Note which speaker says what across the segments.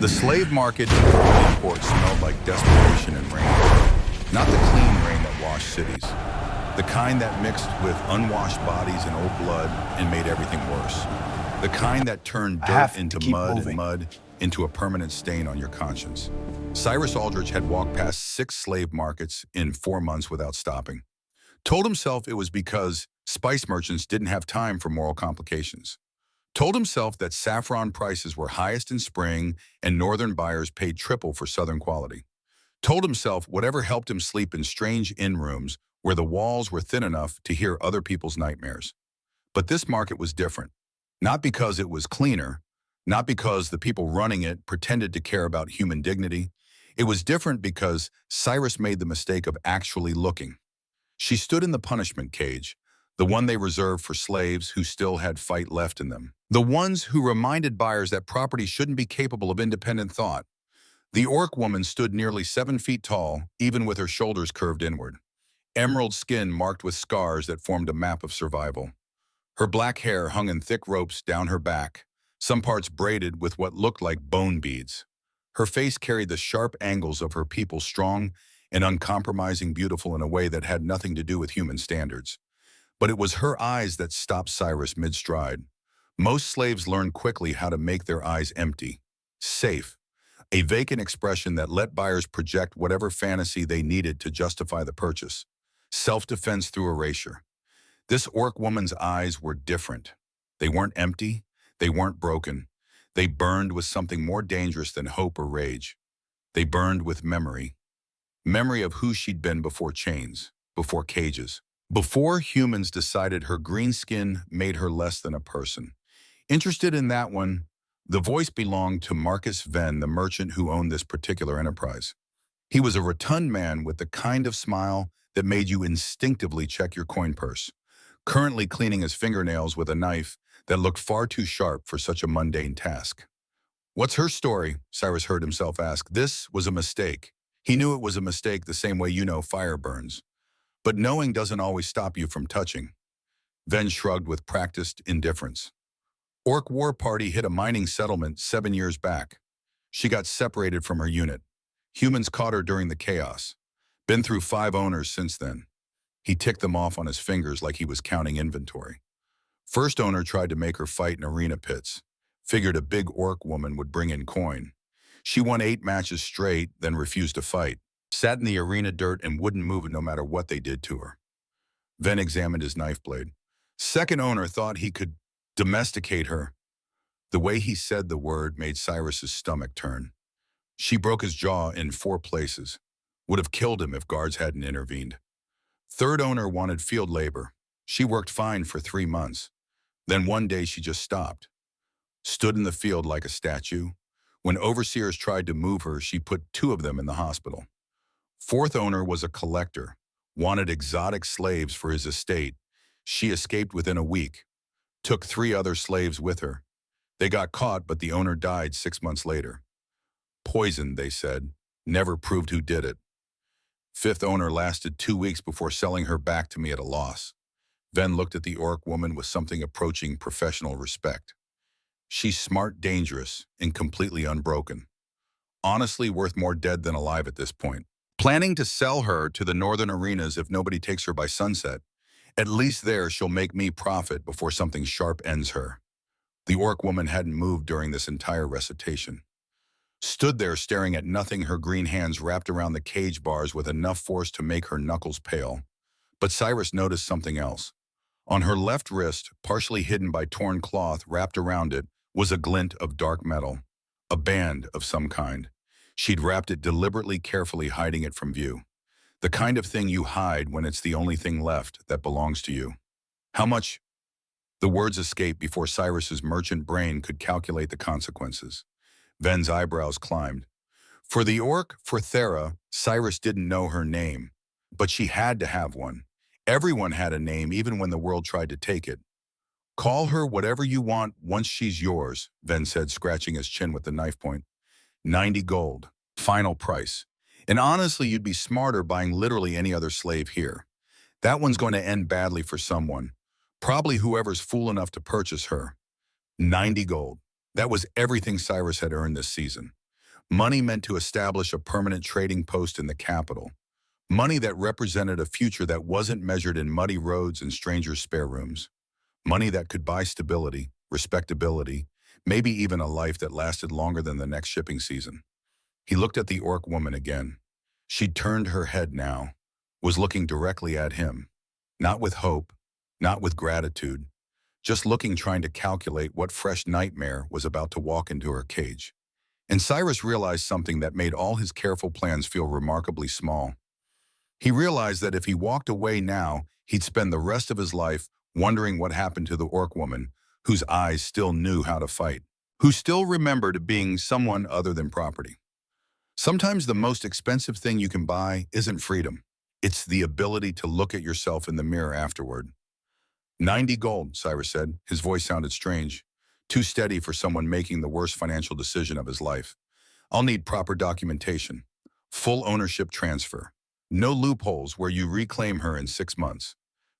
Speaker 1: The slave market and import smelled like desperation and rain. Not the clean rain that washed cities. The kind that mixed with unwashed bodies and old blood and made everything worse. The kind that turned
Speaker 2: I
Speaker 1: dirt
Speaker 2: have
Speaker 1: into
Speaker 2: to keep
Speaker 1: mud and
Speaker 2: moving.
Speaker 1: mud into a permanent stain on your conscience. Cyrus Aldrich had walked past 6 slave markets in 4 months without stopping. Told himself it was because spice merchants didn't have time for moral complications. Told himself that saffron prices were highest in spring and northern buyers paid triple for southern quality. Told himself whatever helped him sleep in strange inn rooms where the walls were thin enough to hear other people's nightmares. But this market was different. Not because it was cleaner, not because the people running it pretended to care about human dignity. It was different because Cyrus made the mistake of actually looking. She stood in the punishment cage, the one they reserved for slaves who still had fight left in them. The ones who reminded buyers that property shouldn't be capable of independent thought. The orc woman stood nearly 7 feet tall, even with her shoulders curved inward. Emerald skin marked with scars that formed a map of survival. Her black hair hung in thick ropes down her back, some parts braided with what looked like bone beads. Her face carried the sharp angles of her people, strong and uncompromising, beautiful in a way that had nothing to do with human standards. But it was her eyes that stopped Cyrus mid-stride. Most slaves learned quickly how to make their eyes empty, safe, a vacant expression that let buyers project whatever fantasy they needed to justify the purchase. Self-defense through erasure. This orc woman's eyes were different. They weren't empty. They weren't broken. They burned with something more dangerous than hope or rage. They burned with memory. Memory of who she'd been before chains, before cages. Before humans decided her green skin made her less than a person. Interested in that one, the voice belonged to Marcus Venn, the merchant who owned this particular enterprise. He was a rotund man with the kind of smile that made you instinctively check your coin purse, currently cleaning his fingernails with a knife that looked far too sharp for such a mundane task. "What's her story?" Cyrus heard himself ask. This was a mistake. He knew it was a mistake the same way you know fire burns. But knowing doesn't always stop you from touching. Venn shrugged with practiced indifference. Orc War Party hit a mining settlement 7 years back. She got separated from her unit. Humans caught her during the chaos. Been through 5 owners since then. He ticked them off on his fingers like he was counting inventory. First owner tried to make her fight in arena pits. Figured a big orc woman would bring in coin. She won 8 matches straight, then refused to fight. Sat in the arena dirt and wouldn't move no matter what they did to her. Venn examined his knife blade. Second owner thought he could domesticate her. The way he said the word made Cyrus's stomach turn. She broke his jaw in 4 places. Would have killed him if guards hadn't intervened. Third owner wanted field labor. She worked fine for 3 months. Then one day she just stopped. Stood in the field like a statue. When overseers tried to move her, she put 2 of them in the hospital. Fourth owner was a collector, wanted exotic slaves for his estate. She escaped within a week. Took 3 other slaves with her. They got caught, but the owner died 6 months later. Poisoned, they said. Never proved who did it. Fifth owner lasted 2 weeks before selling her back to me at a loss. Venn looked at the orc woman with something approaching professional respect. She's smart, dangerous, and completely unbroken. Honestly, worth more dead than alive at this point. Planning to sell her to the northern arenas if nobody takes her by sunset. At least there she'll make me profit before something sharp ends her. The orc woman hadn't moved during this entire recitation. Stood there staring at nothing, her green hands wrapped around the cage bars with enough force to make her knuckles pale. But Cyrus noticed something else. On her left wrist, partially hidden by torn cloth wrapped around it, was a glint of dark metal. A band of some kind. She'd wrapped it deliberately, carefully hiding it from view. The kind of thing you hide when it's the only thing left that belongs to you. How much? The words escaped before Cyrus's merchant brain could calculate the consequences. Venn's eyebrows climbed. For the orc, for Thera, Cyrus didn't know her name. But she had to have one. Everyone had a name, even when the world tried to take it. "Call her whatever you want once she's yours," Venn said, scratching his chin with the knife point. 90 gold. Final price. And honestly, you'd be smarter buying literally any other slave here. That one's going to end badly for someone. Probably whoever's fool enough to purchase her. 90 gold. That was everything Cyrus had earned this season. Money meant to establish a permanent trading post in the capital. Money that represented a future that wasn't measured in muddy roads and strangers' spare rooms. Money that could buy stability, respectability, maybe even a life that lasted longer than the next shipping season. He looked at the orc woman again. She'd turned her head now, was looking directly at him. Not with hope, not with gratitude, just looking, trying to calculate what fresh nightmare was about to walk into her cage. And Cyrus realized something that made all his careful plans feel remarkably small. He realized that if he walked away now, he'd spend the rest of his life wondering what happened to the orc woman, whose eyes still knew how to fight, who still remembered being someone other than property. Sometimes the most expensive thing you can buy isn't freedom. It's the ability to look at yourself in the mirror afterward. 90 gold, Cyrus said. His voice sounded strange, too steady for someone making the worst financial decision of his life. I'll need proper documentation, full ownership transfer, no loopholes where you reclaim her in 6 months.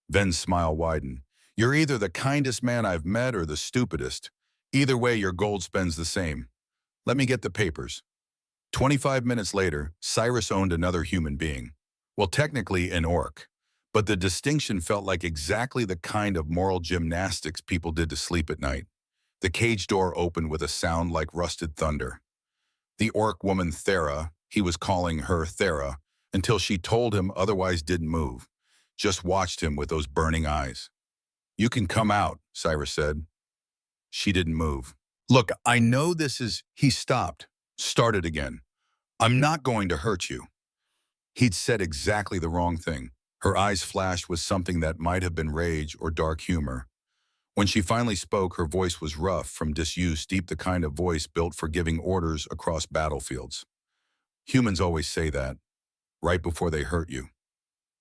Speaker 1: Ven's smile widened. You're either the kindest man I've met or the stupidest. Either way, your gold spends the same. Let me get the papers. 25 minutes later, Cyrus owned another human being. Well, technically an orc, but the distinction felt like exactly the kind of moral gymnastics people did to sleep at night. The cage door opened with a sound like rusted thunder. The orc woman Thera, he was calling her Thera, until she told him otherwise, didn't move, just watched him with those burning eyes. You can come out, Cyrus said. She didn't move. Look, I know this is... He stopped, started again. I'm not going to hurt you. He'd said exactly the wrong thing. Her eyes flashed with something that might have been rage or dark humor. When she finally spoke, her voice was rough from disuse, deep, the kind of voice built for giving orders across battlefields. Humans always say that, right before they hurt you.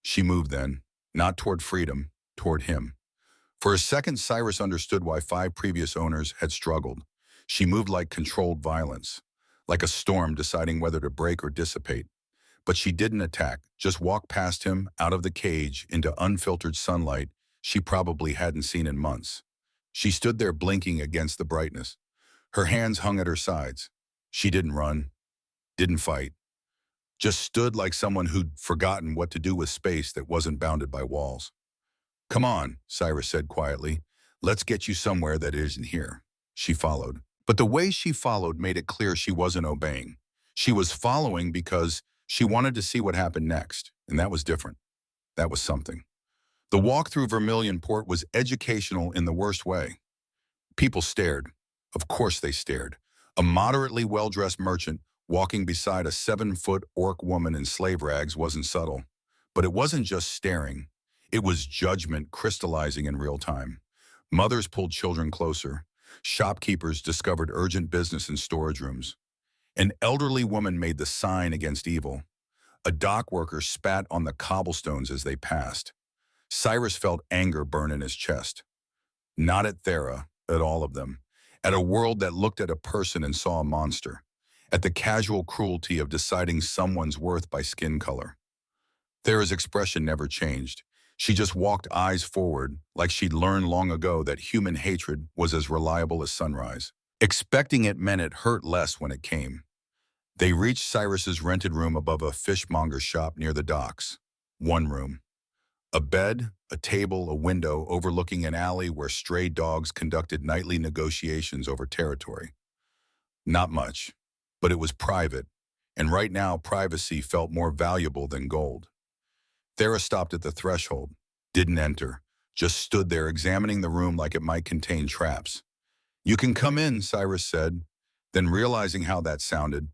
Speaker 1: She moved then, not toward freedom, toward him. For a second, Cyrus understood why 5 previous owners had struggled. She moved like controlled violence, like a storm deciding whether to break or dissipate. But she didn't attack, just walked past him, out of the cage, into unfiltered sunlight she probably hadn't seen in months. She stood there blinking against the brightness. Her hands hung at her sides. She didn't run, didn't fight, just stood like someone who'd forgotten what to do with space that wasn't bounded by walls. Come on, Cyrus said quietly. Let's get you somewhere that isn't here. She followed. But the way she followed made it clear she wasn't obeying. She was following because she wanted to see what happened next, and that was different. That was something. The walk through Vermilion Port was educational in the worst way. People stared. Of course they stared. A moderately well-dressed merchant walking beside a 7-foot orc woman in slave rags wasn't subtle. But it wasn't just staring. It was judgment crystallizing in real time. Mothers pulled children closer. Shopkeepers discovered urgent business in storage rooms. An elderly woman made the sign against evil. A dock worker spat on the cobblestones as they passed. Cyrus felt anger burn in his chest. Not at Thera, at all of them. At a world that looked at a person and saw a monster. At the casual cruelty of deciding someone's worth by skin color. Thera's expression never changed. She just walked eyes forward, like she'd learned long ago that human hatred was as reliable as sunrise. Expecting it meant it hurt less when it came. They reached Cyrus's rented room above a fishmonger's shop near the docks. One room. A bed, a table, a window overlooking an alley where stray dogs conducted nightly negotiations over territory. Not much, but it was private, and right now privacy felt more valuable than gold. Thera stopped at the threshold, didn't enter, just stood there examining the room like it might contain traps. You can come in, Cyrus said, then realizing how that sounded.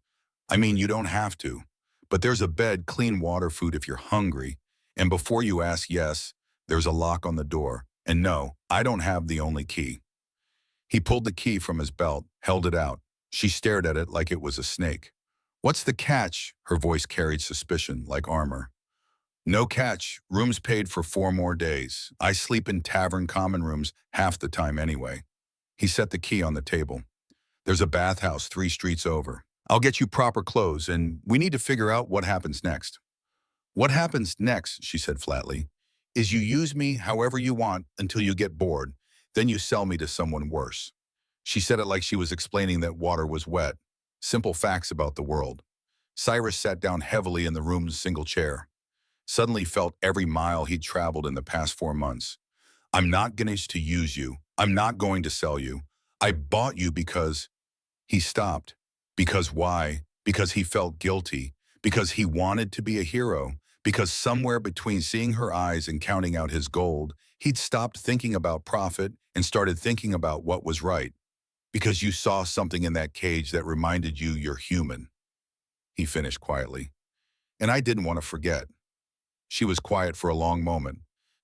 Speaker 1: I mean, you don't have to, but there's a bed, clean water, food if you're hungry, and before you ask yes, there's a lock on the door, and no, I don't have the only key. He pulled the key from his belt, held it out. She stared at it like it was a snake. What's the catch? Her voice carried suspicion, like armor. No catch. Rooms paid for 4 more days. I sleep in tavern common rooms half the time anyway. He set the key on the table. There's a bathhouse 3 streets over. I'll get you proper clothes, and we need to figure out what happens next. What happens next, she said flatly, is you use me however you want until you get bored. Then you sell me to someone worse. She said it like she was explaining that water was wet. Simple facts about the world. Cyrus sat down heavily in the room's single chair. Suddenly felt every mile he'd traveled in the past 4 months. I'm not going to use you. I'm not going to sell you. I bought you because... He stopped. Because why? Because he felt guilty. Because he wanted to be a hero. Because somewhere between seeing her eyes and counting out his gold, he'd stopped thinking about profit and started thinking about what was right. Because you saw something in that cage that reminded you you're human, he finished quietly. And I didn't want to forget. She was quiet for a long moment.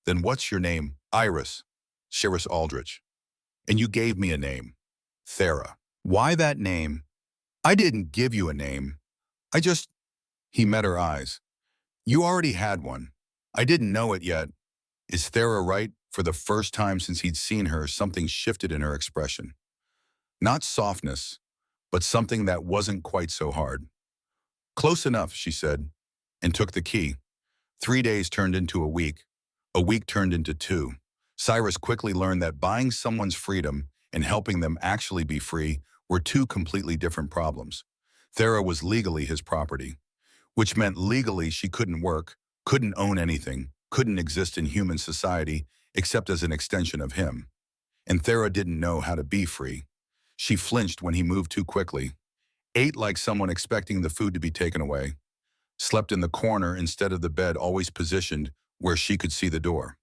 Speaker 1: Then what's your name? Iris. Shiris Aldrich. And you gave me a name. Thera. Why that name? I didn't give you a name. I just... He met her eyes. You already had one. I didn't know it yet. Is Thera right? For the first time since he'd seen her, something shifted in her expression. Not softness, but something that wasn't quite so hard. Close enough, she said, and took the key. 3 days turned into a week. A week turned into 2. Cyrus quickly learned that buying someone's freedom and helping them actually be free were 2 completely different problems. Thera was legally his property, which meant legally she couldn't work, couldn't own anything, couldn't exist in human society except as an extension of him. And Thera didn't know how to be free. She flinched when he moved too quickly, ate like someone expecting the food to be taken away, slept in the corner instead of the bed always positioned where she could see the door.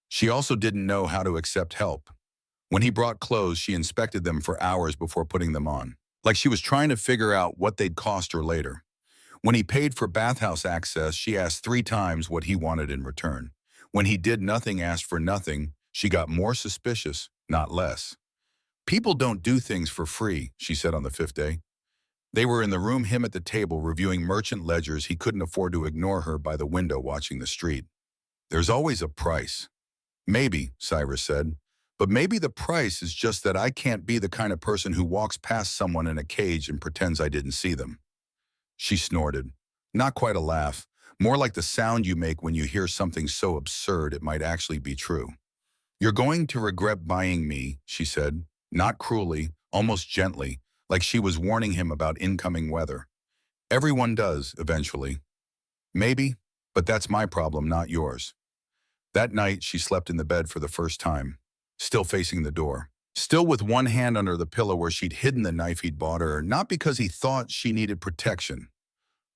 Speaker 1: She also didn't know how to accept help. When he brought clothes, she inspected them for hours before putting them on, like she was trying to figure out what they'd cost her later. When he paid for bathhouse access, she asked 3 times what he wanted in return. When he did nothing, asked for nothing, she got more suspicious, not less. People don't do things for free, she said on the 5th day. They were in the room, him at the table, reviewing merchant ledgers. He couldn't afford to ignore her by the window watching the street. There's always a price. Maybe, Cyrus said, but maybe the price is just that I can't be the kind of person who walks past someone in a cage and pretends I didn't see them. She snorted. Not quite a laugh, more like the sound you make when you hear something so absurd it might actually be true. You're going to regret buying me, she said, not cruelly, almost gently, like she was warning him about incoming weather. Everyone does, eventually. Maybe, but that's my problem, not yours. That night, she slept in the bed for the first time, still facing the door, still with one hand under the pillow where she'd hidden the knife he'd bought her, not because he thought she needed protection,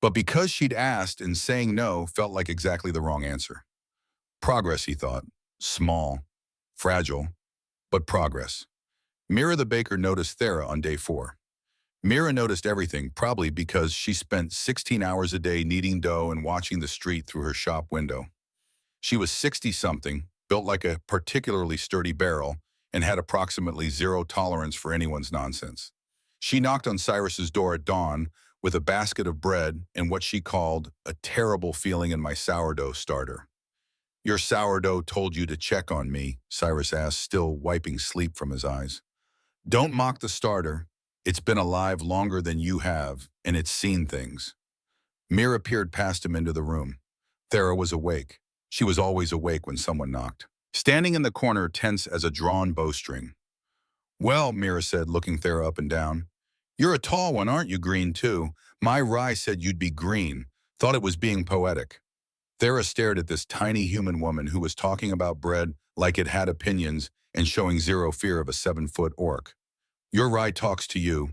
Speaker 1: but because she'd asked and saying no felt like exactly the wrong answer. Progress, he thought. Small, fragile, but progress. Mira the baker noticed Thera on day 4. Mira noticed everything, probably because she spent 16 hours a day kneading dough and watching the street through her shop window. She was 60-something, built like a particularly sturdy barrel, and had approximately 0 tolerance for anyone's nonsense. She knocked on Cyrus's door at dawn with a basket of bread and what she called a terrible feeling in my sourdough starter. Your sourdough told you to check on me, Cyrus asked, still wiping sleep from his eyes. Don't mock the starter. It's been alive longer than you have, and it's seen things. Mira peered past him into the room. Thera was awake. She was always awake when someone knocked, standing in the corner tense as a drawn bowstring. Well, Mira said, looking Thera up and down. You're a tall one, aren't you, green too? My rye said you'd be green. Thought it was being poetic. Thera stared at this tiny human woman who was talking about bread like it had opinions and showing 0 fear of a 7-foot orc. Your rye talks to you.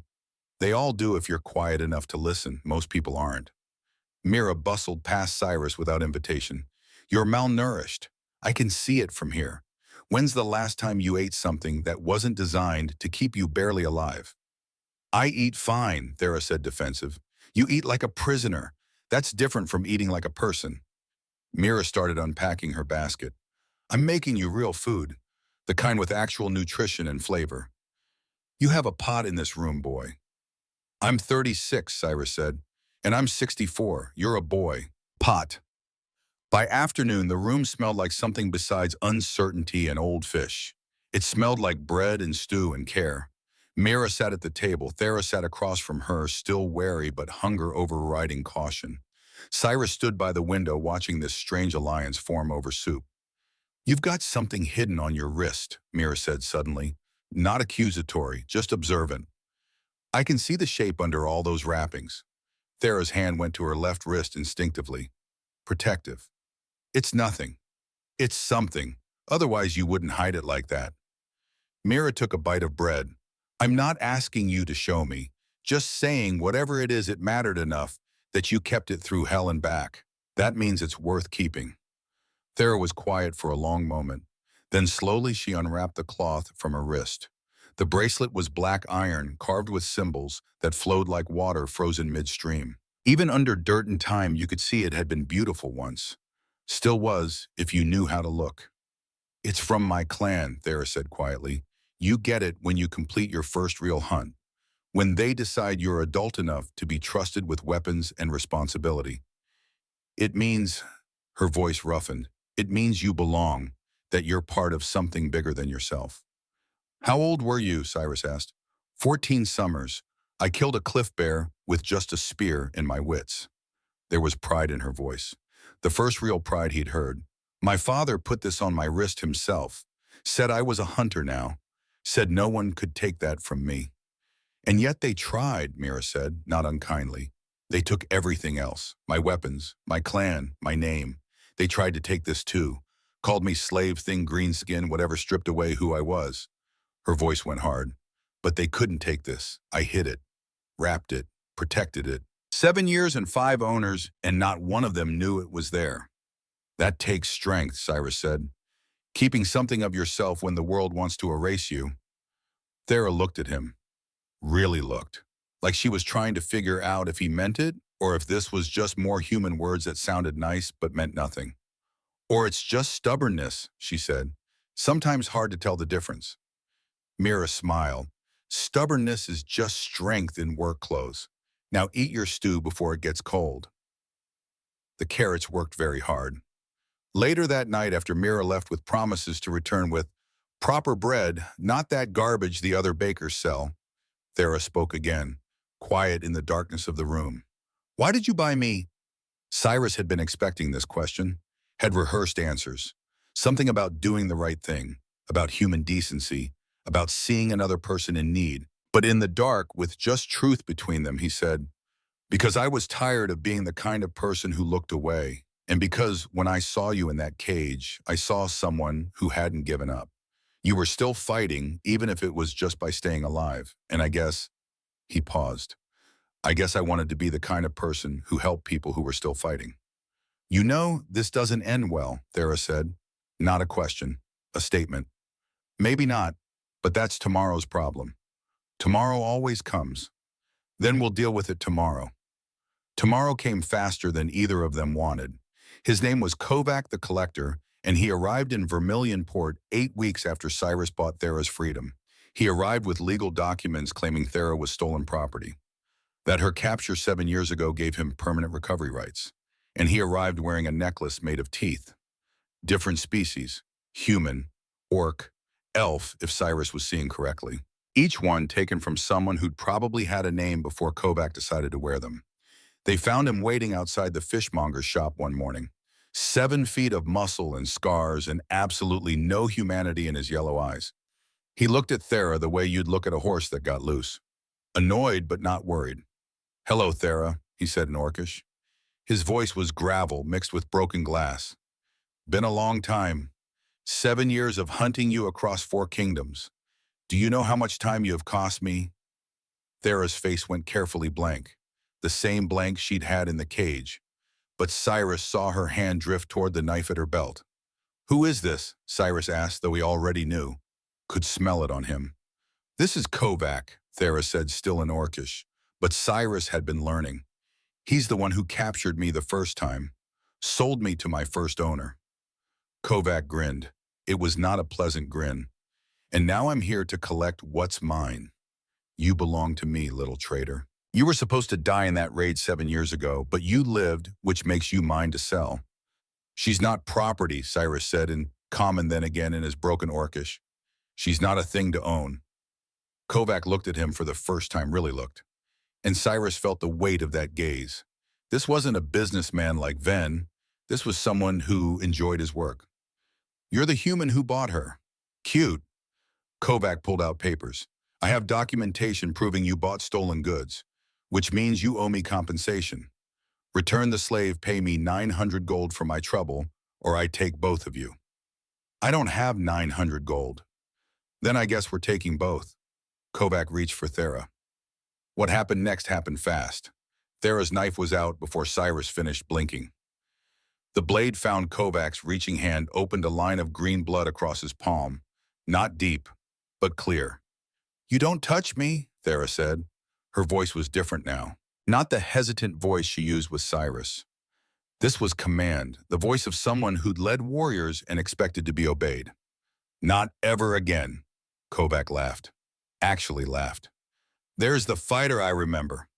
Speaker 1: They all do if you're quiet enough to listen. Most people aren't. Mira bustled past Cyrus without invitation. You're malnourished. I can see it from here. When's the last time you ate something that wasn't designed to keep you barely alive? I eat fine, Thera said, defensive. You eat like a prisoner. That's different from eating like a person. Mira started unpacking her basket. I'm making you real food, the kind with actual nutrition and flavor. You have a pot in this room, boy. I'm 36, Cyrus said, and I'm 64. You're a boy. Pot. By afternoon, the room smelled like something besides uncertainty and old fish. It smelled like bread and stew and care. Mira sat at the table. Thera sat across from her, still wary but hunger overriding caution. Cyrus stood by the window watching this strange alliance form over soup. You've got something hidden on your wrist, Mira said suddenly. Not accusatory, just observant. I can see the shape under all those wrappings. Thera's hand went to her left wrist instinctively. Protective. It's nothing. It's something. Otherwise you wouldn't hide it like that. Mira took a bite of bread. I'm not asking you to show me. Just saying whatever it is, it mattered enough that you kept it through hell and back. That means it's worth keeping. Thera was quiet for a long moment. Then slowly she unwrapped the cloth from her wrist. The bracelet was black iron carved with symbols that flowed like water frozen midstream. Even under dirt and time, you could see it had been beautiful once. Still was, if you knew how to look. It's from my clan, Thera said quietly. You get it when you complete your first real hunt. When they decide you're adult enough to be trusted with weapons and responsibility. It means, her voice roughened, it means you belong, that you're part of something bigger than yourself. How old were you? Cyrus asked. 14 summers. I killed a cliff bear with just a spear in my wits. There was pride in her voice. The first real pride he'd heard. My father put this on my wrist himself. Said I was a hunter now. Said no one could take that from me. And yet they tried, Mira said, not unkindly. They took everything else. My weapons, my clan, my name. They tried to take this too. Called me slave, thing, green skin, whatever, stripped away who I was. Her voice went hard. But they couldn't take this. I hid it, wrapped it, protected it. 7 years and 5 owners, and not one of them knew it was there. That takes strength, Cyrus said. Keeping something of yourself when the world wants to erase you. Thera looked at him. Really looked. Like she was trying to figure out if he meant it, or if this was just more human words that sounded nice but meant nothing. Or it's just stubbornness, she said. Sometimes hard to tell the difference. Mira smiled. Stubbornness is just strength in work clothes. Now eat your stew before it gets cold. The carrots worked very hard. Later that night, after Mira left with promises to return with proper bread, not that garbage the other bakers sell, Thera spoke again, quiet in the darkness of the room. Why did you buy me? Cyrus had been expecting this question, had rehearsed answers. Something about doing the right thing, about human decency, about seeing another person in need. But in the dark, with just truth between them, he said, because I was tired of being the kind of person who looked away. And because when I saw you in that cage, I saw someone who hadn't given up. You were still fighting, even if it was just by staying alive. And I guess, he paused, I guess I wanted to be the kind of person who helped people who were still fighting. You know, this doesn't end well, Thera said. Not a question, a statement. Maybe not, but that's tomorrow's problem. Tomorrow always comes. Then we'll deal with it tomorrow. Tomorrow came faster than either of them wanted. His name was Kovac the Collector, and he arrived in Vermilion Port 8 weeks after Cyrus bought Thera's freedom. He arrived with legal documents claiming Thera was stolen property. That her capture 7 years ago gave him permanent recovery rights. And he arrived wearing a necklace made of teeth. Different species, human, orc, elf, if Cyrus was seeing correctly. Each one taken from someone who'd probably had a name before Kovac decided to wear them. They found him waiting outside the fishmonger's shop one morning. 7 feet of muscle and scars and absolutely no humanity in his yellow eyes. He looked at Thera the way you'd look at a horse that got loose. Annoyed but not worried. Hello, Thera, he said in Orcish. His voice was gravel mixed with broken glass. Been a long time. 7 years of hunting you across 4 kingdoms. Do you know how much time you have cost me? Thera's face went carefully blank. The same blank she'd had in the cage. But Cyrus saw her hand drift toward the knife at her belt. Who is this? Cyrus asked, though he already knew. Could smell it on him. This is Kovac, Thera said, still in Orcish. But Cyrus had been learning. He's the one who captured me the first time. Sold me to my first owner. Kovac grinned. It was not a pleasant grin. And now I'm here to collect what's mine. You belong to me, little traitor. You were supposed to die in that raid 7 years ago, but you lived, which makes you mine to sell. She's not property, Cyrus said in common then again in his broken Orcish. She's not a thing to own. Kovac looked at him for the first time, really looked. And Cyrus felt the weight of that gaze. This wasn't a businessman like Ven. This was someone who enjoyed his work. You're the human who bought her. Cute. Kovac pulled out papers. I have documentation proving you bought stolen goods, which means you owe me compensation. Return the slave, pay me 900 gold for my trouble, or I take both of you. I don't have 900 gold. Then I guess we're taking both. Kovac reached for Thera. What happened next happened fast. Thera's knife was out before Cyrus finished blinking. The blade found Kovac's reaching hand opened a line of green blood across his palm. Not deep, but clear. "You don't touch me," Thera said. Her voice was different now. Not the hesitant voice she used with Cyrus. This was command, the voice of someone who'd led warriors and expected to be obeyed. "Not ever again," Kovac laughed. Actually laughed. "There's the fighter I remember.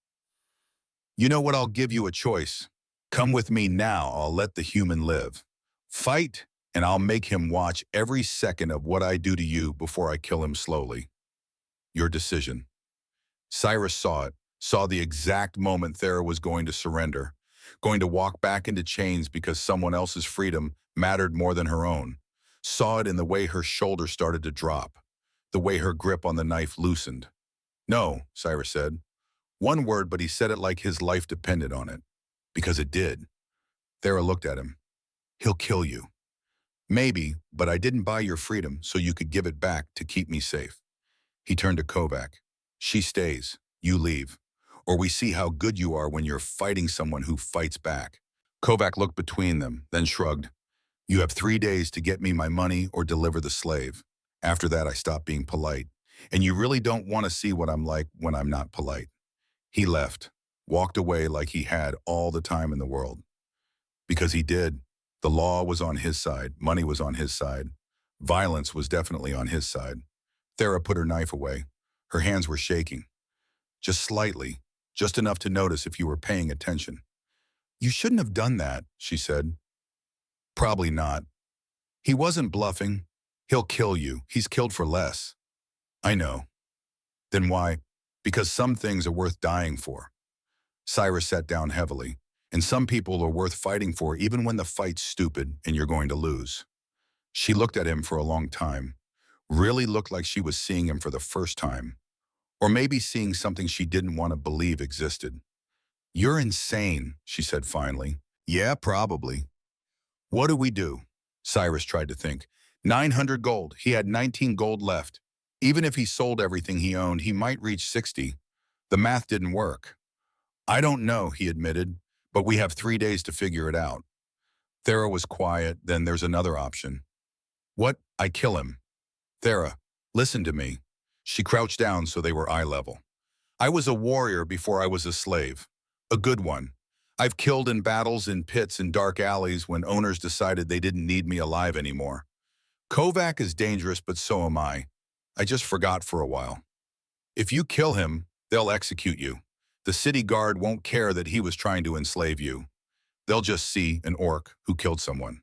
Speaker 1: You know what, I'll give you a choice. Come with me now, I'll let the human live. Fight, and I'll make him watch every second of what I do to you before I kill him slowly. Your decision." Cyrus saw it, saw the exact moment Thera was going to surrender, going to walk back into chains because someone else's freedom mattered more than her own. Saw it in the way her shoulder started to drop, the way her grip on the knife loosened. "No," Cyrus said. One word, but he said it like his life depended on it. Because it did. Thera looked at him. "He'll kill you." "Maybe, but I didn't buy your freedom so you could give it back to keep me safe." He turned to Kovac. "She stays. You leave. Or we see how good you are when you're fighting someone who fights back." Kovac looked between them, then shrugged. "You have 3 days to get me my money or deliver the slave. After that, I stop being polite. And you really don't want to see what I'm like when I'm not polite." He left, walked away like he had all the time in the world. Because he did. The law was on his side. Money was on his side. Violence was definitely on his side. Thera put her knife away. Her hands were shaking. "Just slightly. Just enough to notice if you were paying attention." "You shouldn't have done that," she said. "Probably not. He wasn't bluffing. He'll kill you. He's killed for less." "I know." "Then why?" "Because some things are worth dying for." Cyrus sat down heavily. "And some people are worth fighting for even when the fight's stupid and you're going to lose." She looked at him for a long time. Really looked like she was seeing him for the first time. Or maybe seeing something she didn't want to believe existed. "You're insane," she said finally. "Yeah, probably." "What do we do?" Cyrus tried to think. 900 gold. He had 19 gold left. Even if he sold everything he owned, he might reach 60. The math didn't work. "I don't know," he admitted, "but we have 3 days to figure it out." Thera was quiet. "Then there's another option." "What?" "I kill him." "Thera, listen to me." She crouched down so they were eye level. "I was a warrior before I was a slave. A good one. I've killed in battles, in pits, in dark alleys when owners decided they didn't need me alive anymore. Kovac is dangerous, but so am I. I just forgot for a while. If you kill him, they'll execute you. The city guard won't care that he was trying to enslave you. They'll just see an orc who killed someone.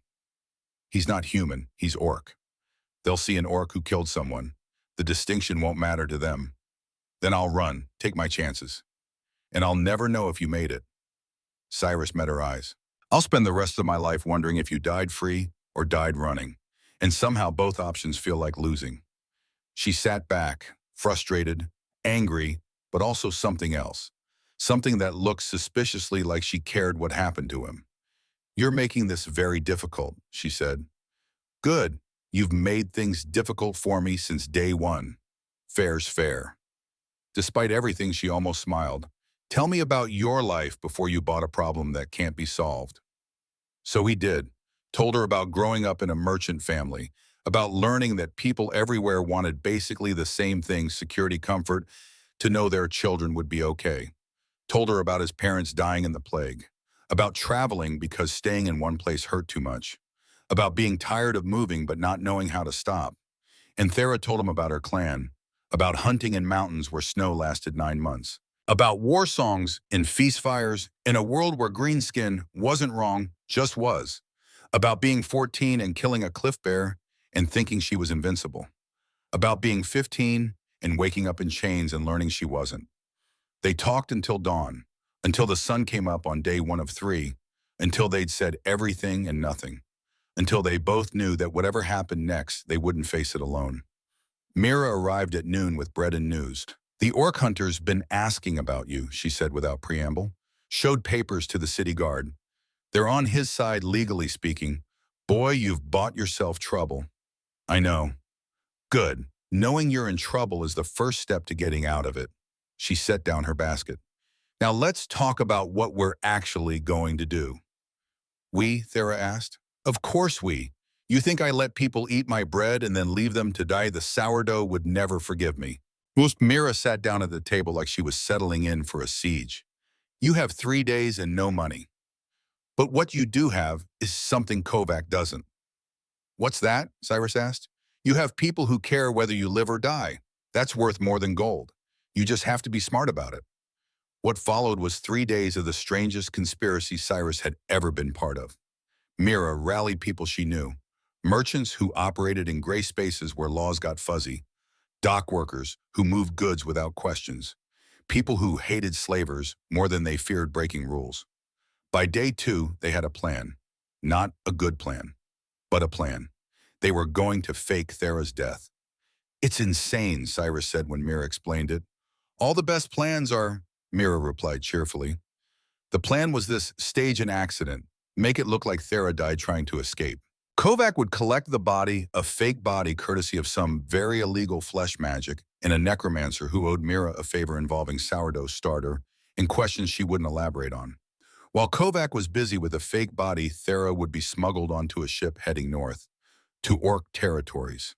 Speaker 1: He's not human, he's orc. They'll see an orc who killed someone. The distinction won't matter to them. Then I'll run, take my chances. And I'll never know if you made it." Cyrus met her eyes. "I'll spend the rest of my life wondering if you died free or died running. And somehow both options feel like losing." She sat back, frustrated, angry, but also something else. Something that looked suspiciously like she cared what happened to him. "You're making this very difficult," she said. "Good. You've made things difficult for me since day one. Fair's fair." Despite everything, she almost smiled. "Tell me about your life before you bought a problem that can't be solved." So he did. Told her about growing up in a merchant family, about learning that people everywhere wanted basically the same thing, security, comfort, to know their children would be okay. Told her about his parents dying in the plague, about traveling because staying in one place hurt too much, about being tired of moving but not knowing how to stop. And Thera told him about her clan, about hunting in mountains where snow lasted 9 months, about war songs and feast fires in a world where green skin wasn't wrong, just was, about being 14 and killing a cliff bear and thinking she was invincible, about being 15 and waking up in chains and learning she wasn't. They talked until dawn, until the sun came up on day 1 of 3, until they'd said everything and nothing, until they both knew that whatever happened next, they wouldn't face it alone. Mira arrived at noon with bread and news. The orc hunter's been asking about you, she said without preamble. Showed papers to the city guard. They're on his side legally speaking. Boy, you've bought yourself trouble. I know. Good. Knowing you're in trouble is the first step to getting out of it. She set down her basket. Now let's talk about what we're actually going to do. We? Thera asked. Of course we. You think I let people eat my bread and then leave them to die? The sourdough would never forgive me. Mira sat down at the table like she was settling in for a siege. You have 3 days and no money. But what you do have is something Kovac doesn't. What's that? Cyrus asked. You have people who care whether you live or die. That's worth more than gold. You just have to be smart about it. What followed was 3 days of the strangest conspiracy Cyrus had ever been part of. Mira rallied people she knew. Merchants who operated in gray spaces where laws got fuzzy. Dock workers who moved goods without questions. People who hated slavers more than they feared breaking rules. By day 2, they had a plan. Not a good plan, but a plan. They were going to fake Thera's death. It's insane, Cyrus said when Mira explained it. All the best plans are, Mira replied cheerfully. The plan was this: stage an accident, make it look like Thera died trying to escape. Kovac would collect the body, a fake body courtesy of some very illegal flesh magic, and a necromancer who owed Mira a favor involving sourdough starter and questions she wouldn't elaborate on. While Kovac was busy with a fake body, Thera would be smuggled onto a ship heading north, to orc territories,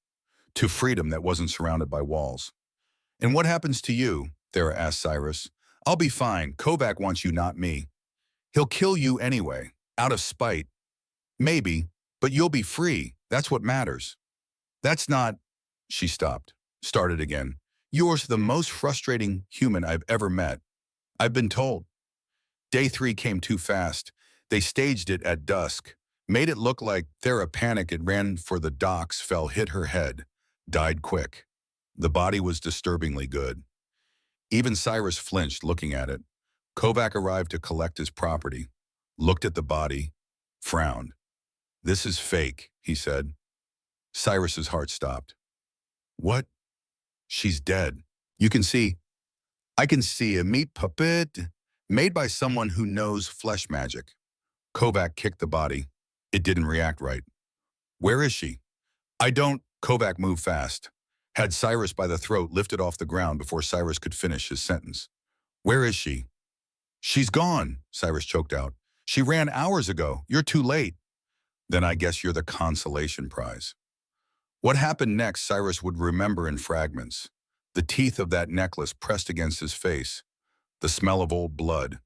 Speaker 1: to freedom that wasn't surrounded by walls. And what happens to you? Thera asked Cyrus. I'll be fine. Kovac wants you, not me. He'll kill you anyway, out of spite. Maybe, but you'll be free. That's what matters. That's not... She stopped, started again. You're the most frustrating human I've ever met. I've been told. Day 3 came too fast. They staged it at dusk, made it look like Thera panicked and ran for the docks, fell, hit her head, died quick. The body was disturbingly good. Even Cyrus flinched looking at it. Kovac arrived to collect his property, looked at the body, frowned. This is fake, he said. Cyrus's heart stopped. What? She's dead. You can see. I can see a meat puppet made by someone who knows flesh magic. Kovac kicked the body. It didn't react right. Where is she? I don't. Kovac moved fast, had Cyrus by the throat, lifted off the ground before Cyrus could finish his sentence. Where is she? She's gone, Cyrus choked out. She ran hours ago. You're too late. Then I guess you're the consolation prize. What happened next, Cyrus would remember in fragments. The teeth of that necklace pressed against his face. The smell of old blood.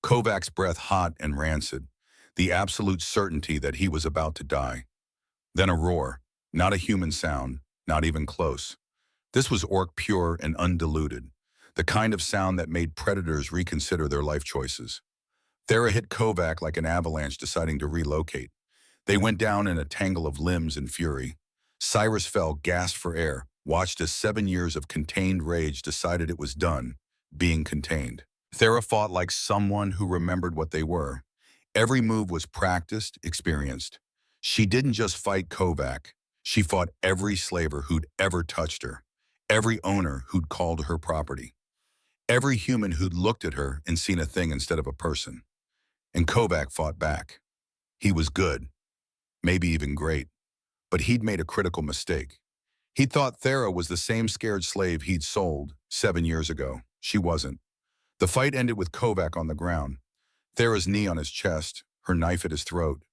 Speaker 1: Kovac's breath hot and rancid. The absolute certainty that he was about to die. Then a roar. Not a human sound, not even close. This was orc pure and undiluted. The kind of sound that made predators reconsider their life choices. Thera hit Kovac like an avalanche, deciding to relocate. They went down in a tangle of limbs and fury. Cyrus fell, gasped for air, watched as 7 years of contained rage decided it was done, being contained. Thera fought like someone who remembered what they were. Every move was practiced, experienced. She didn't just fight Kovac. She fought every slaver who'd ever touched her, every owner who'd called her property, every human who'd looked at her and seen a thing instead of a person. And Kovac fought back. He was good, maybe even great, but he'd made a critical mistake. He thought Thera was the same scared slave he'd sold 7 years ago. She wasn't. The fight ended with Kovac on the ground, Thera's knee on his chest, her knife at his throat.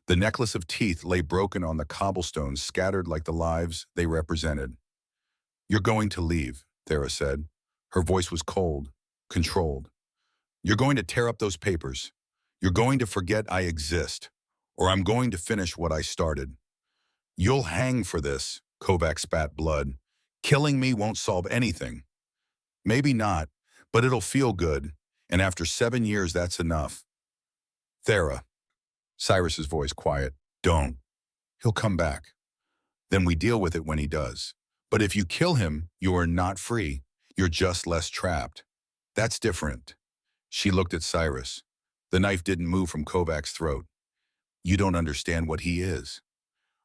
Speaker 1: The necklace of teeth lay broken on the cobblestones, scattered like the lives they represented. You're going to leave, Thera said. Her voice was cold, controlled. You're going to tear up those papers. You're going to forget I exist, or I'm going to finish what I started. You'll hang for this, Kovac spat blood. Killing me won't solve anything. Maybe not, but it'll feel good, and after 7 years, that's enough. Thera. Cyrus's voice quiet. Don't. He'll come back. Then we deal with it when he does. But if you kill him, you are not free. You're just less trapped. That's different. She looked at Cyrus. The knife didn't move from Kovac's throat. You don't understand what he is.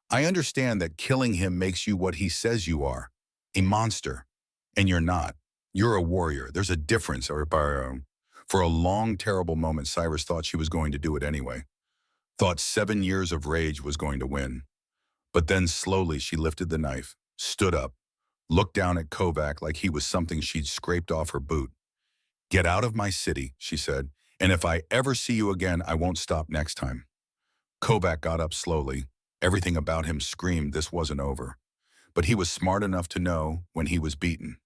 Speaker 1: I understand that killing him makes you what he says you are. A monster. And you're not. You're a warrior. There's a difference. For a long, terrible moment, Cyrus thought she was going to do it anyway. Thought 7 years of rage was going to win. But then slowly she lifted the knife, stood up, looked down at Kovac like he was something she'd scraped off her boot. "Get out of my city," she said, "and if I ever see you again, I won't stop next time." Kovac got up slowly. Everything about him screamed this wasn't over. But he was smart enough to know when he was beaten.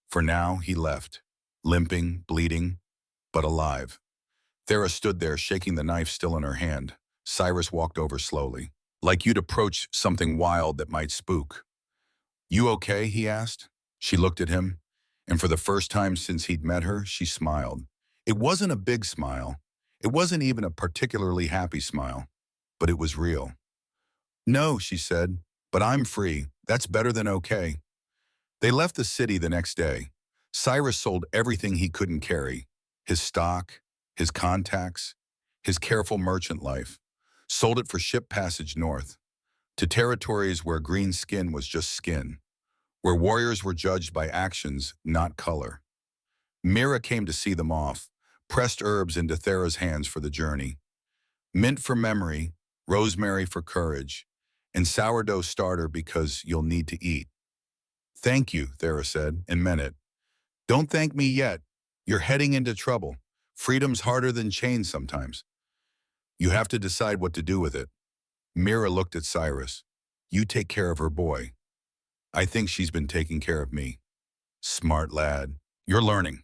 Speaker 1: For now, he left, limping, bleeding, but alive. Thera stood there, shaking the knife still in her hand. Cyrus walked over slowly, like you'd approach something wild that might spook. "You okay?" he asked. She looked at him, and for the first time since he'd met her, she smiled. It wasn't a big smile. It wasn't even a particularly happy smile, but it was real. "No," she said, "but I'm free. That's better than okay." They left the city the next day. Cyrus sold everything he couldn't carry. His stock, his contacts, his careful merchant life. Sold it for ship passage north, to territories where green skin was just skin, where warriors were judged by actions, not color. Mira came to see them off, pressed herbs into Thera's hands for the journey. Mint for memory, rosemary for courage, and sourdough starter because you'll need to eat. "Thank you," Thera said, and meant it. "Don't thank me yet. You're heading into trouble. Freedom's harder than chains sometimes. You have to decide what to do with it." Mira looked at Cyrus. "You take care of her boy. I think she's been taking care of me." "Smart lad. You're learning."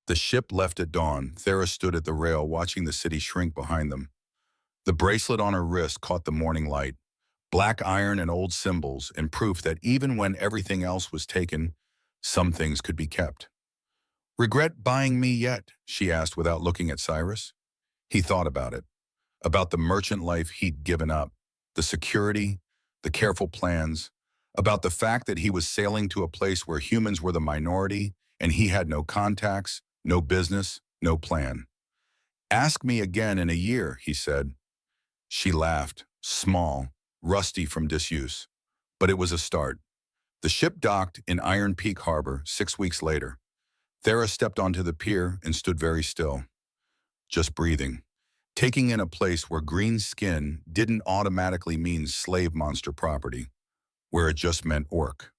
Speaker 1: The ship left at dawn. Thera stood at the rail watching the city shrink behind them. The bracelet on her wrist caught the morning light. Black iron and old symbols, and proof that even when everything else was taken, some things could be kept. "Regret buying me yet?" she asked without looking at Cyrus. He thought about it. About the merchant life he'd given up, the security, the careful plans, about the fact that he was sailing to a place where humans were the minority and he had no contacts, no business, no plan. "Ask me again in a year," he said. She laughed, small, rusty from disuse. But it was a start. The ship docked in Iron Peak Harbor 6 weeks later. Thera stepped onto the pier and stood very still, just breathing, taking in a place where green skin didn't automatically mean slave monster property, where it just meant orc.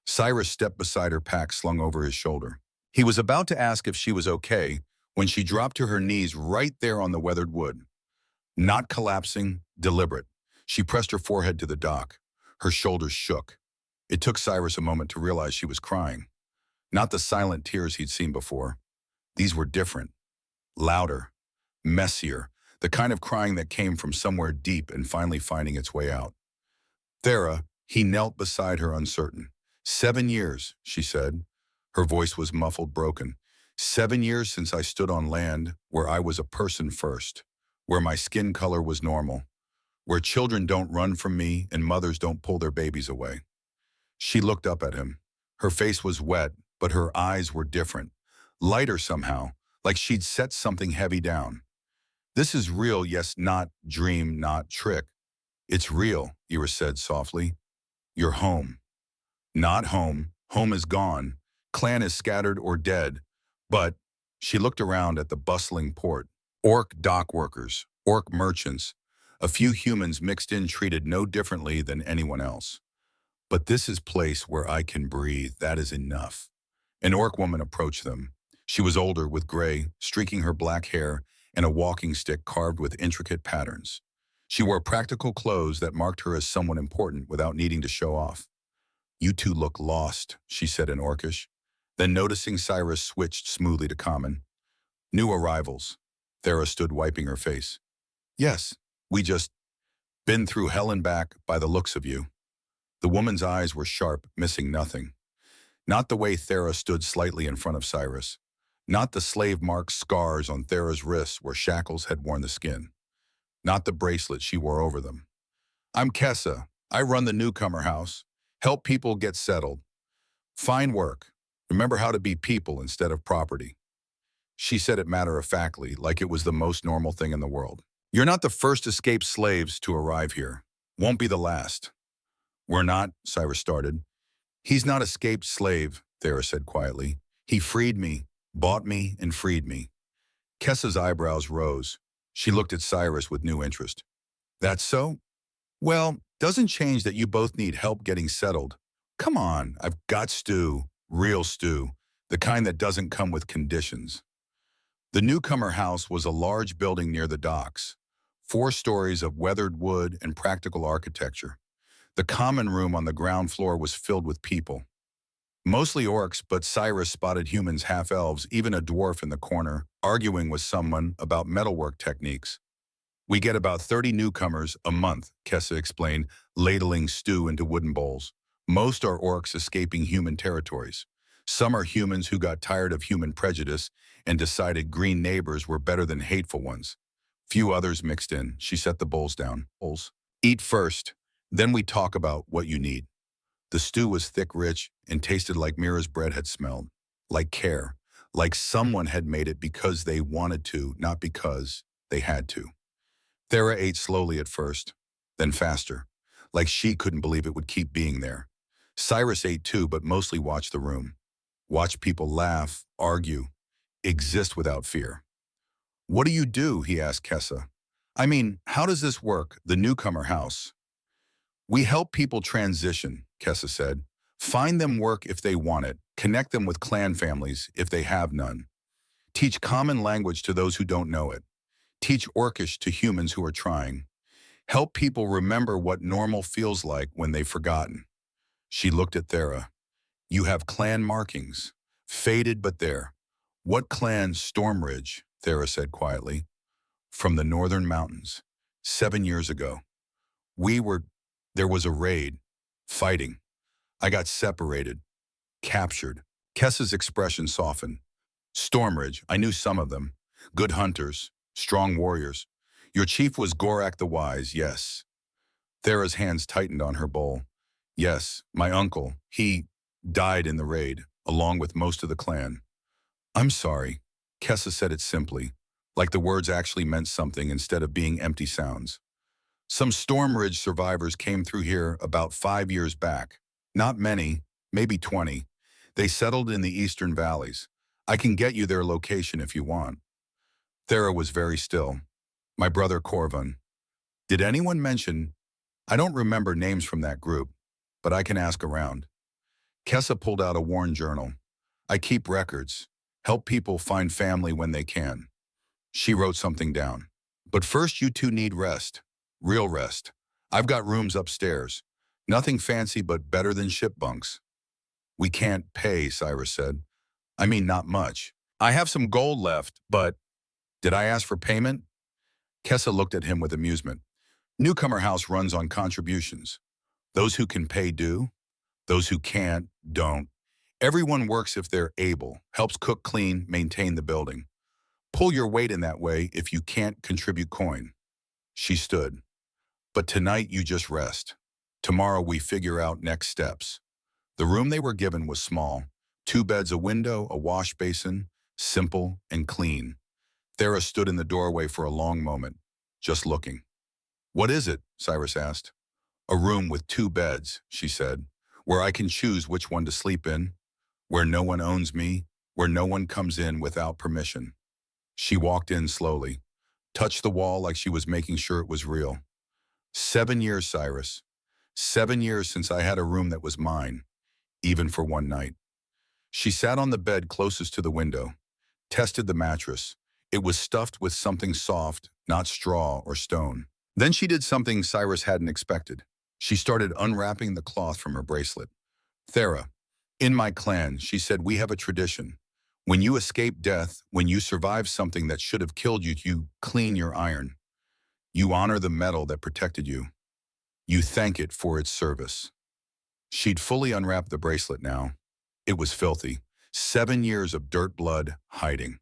Speaker 1: Cyrus stepped beside her, pack slung over his shoulder. He was about to ask if she was okay when she dropped to her knees right there on the weathered wood. Not collapsing, deliberate. She pressed her forehead to the dock. Her shoulders shook. It took Cyrus a moment to realize she was crying. Not the silent tears he'd seen before. These were different, louder, messier, the kind of crying that came from somewhere deep and finally finding its way out. "Thera," he knelt beside her, uncertain. 7 years, she said. Her voice was muffled, broken. 7 years since I stood on land where I was a person first, where my skin color was normal, where children don't run from me and mothers don't pull their babies away. She looked up at him. Her face was wet, but her eyes were different, lighter somehow, like she'd set something heavy down. "This is real, yes, not dream, not trick. It's real," Ira said softly. "You're home." "Not home. Home is gone. Clan is scattered or dead. But," she looked around at the bustling port. Orc dock workers, orc merchants, a few humans mixed in, treated no differently than anyone else. "But this is place where I can breathe. That is enough." An orc woman approached them. She was older, with gray, streaking her black hair, and a walking stick carved with intricate patterns. She wore practical clothes that marked her as someone important without needing to show off. "You two look lost," she said in Orcish. Then, noticing Cyrus, switched smoothly to Common. "New arrivals." Thera stood wiping her face. "Yes, we just been through hell and back by the looks of you." The woman's eyes were sharp, missing nothing. Not the way Thera stood slightly in front of Cyrus. Not the slave-marked scars on Thera's wrists where shackles had worn the skin. Not the bracelet she wore over them. "I'm Kessa. I run the newcomer house. Help people get settled. Fine work. Remember how to be people instead of property." She said it matter-of-factly, like it was the most normal thing in the world. "You're not the first escaped slaves to arrive here. Won't be the last." "We're not," Cyrus started. He's not escaped slave, Thera said quietly. He freed me, bought me, and freed me. Kessa's eyebrows rose. She looked at Cyrus with new interest. That's so? Well, doesn't change that you both need help getting settled. Come on, I've got stew, real stew, the kind that doesn't come with conditions. The newcomer house was a large building near the docks, 4 stories of weathered wood and practical architecture. The common room on the ground floor was filled with people. Mostly orcs, but Cyrus spotted humans, half-elves, even a dwarf in the corner, arguing with someone about metalwork techniques. We get about 30 newcomers a month, Kessa explained, ladling stew into wooden bowls. Most are orcs escaping human territories. Some are humans who got tired of human prejudice and decided green neighbors were better than hateful ones. Few others mixed in. She set the bowls down. Bowls. Eat first, then we talk about what you need. The stew was thick, rich, and tasted like Mira's bread had smelled. Like care. Like someone had made it because they wanted to, not because they had to. Thera ate slowly at first, then faster, like she couldn't believe it would keep being there. Cyrus ate too, but mostly watched the room. Watched people laugh, argue, exist without fear. What do you do? He asked Kessa. I mean, how does this work, the newcomer house? We help people transition, Kessa said. Find them work if they want it. Connect them with clan families if they have none. Teach common language to those who don't know it. Teach Orcish to humans who are trying. Help people remember what normal feels like when they've forgotten. She looked at Thera. You have clan markings. Faded but there. What clan? Stormridge, Thera said quietly. From the northern mountains. 7 years ago. There was a raid. Fighting. I got separated. Captured. Kessa's expression softened. Stormridge, I knew some of them. Good hunters. Strong warriors. Your chief was Gorak the Wise, yes. Thera's hands tightened on her bowl. Yes, my uncle. He died in the raid, along with most of the clan. I'm sorry. Kessa said it simply, like the words actually meant something instead of being empty sounds. Some Stormridge survivors came through here about 5 years back. Not many, maybe 20. They settled in the eastern valleys. I can get you their location if you want. Thera was very still. My brother Corvin. Did anyone mention? I don't remember names from that group, but I can ask around. Kessa pulled out a worn journal. I keep records. Help people find family when they can. She wrote something down. But first you two need rest. Real rest. I've got rooms upstairs. Nothing fancy but better than ship bunks. We can't pay, Cyrus said. I mean, not much. I have some gold left, but... Did I ask for payment? Kessa looked at him with amusement. Newcomer House runs on contributions. Those who can pay do. Those who can't, don't. Everyone works if they're able, helps cook, clean, maintain the building. Pull your weight in that way if you can't contribute coin. She stood. But tonight you just rest. Tomorrow we figure out next steps. The room they were given was small. 2 beds, a window, a wash basin, simple and clean. Thera stood in the doorway for a long moment, just looking. What is it? Cyrus asked. A room with 2 beds, she said, where I can choose which one to sleep in, where no one owns me, where no one comes in without permission. She walked in slowly, touched the wall like she was making sure it was real. 7 years, Cyrus. 7 years since I had a room that was mine, even for one night. She sat on the bed closest to the window, tested the mattress. It was stuffed with something soft, not straw or stone. Then she did something Cyrus hadn't expected. She started unwrapping the cloth from her bracelet. Thera, in my clan, she said, we have a tradition. When you escape death, when you survive something that should have killed you, you clean your iron. You honor the metal that protected you. You thank it for its service. She'd fully unwrapped the bracelet now. It was filthy. 7 years of dirt, blood, hiding.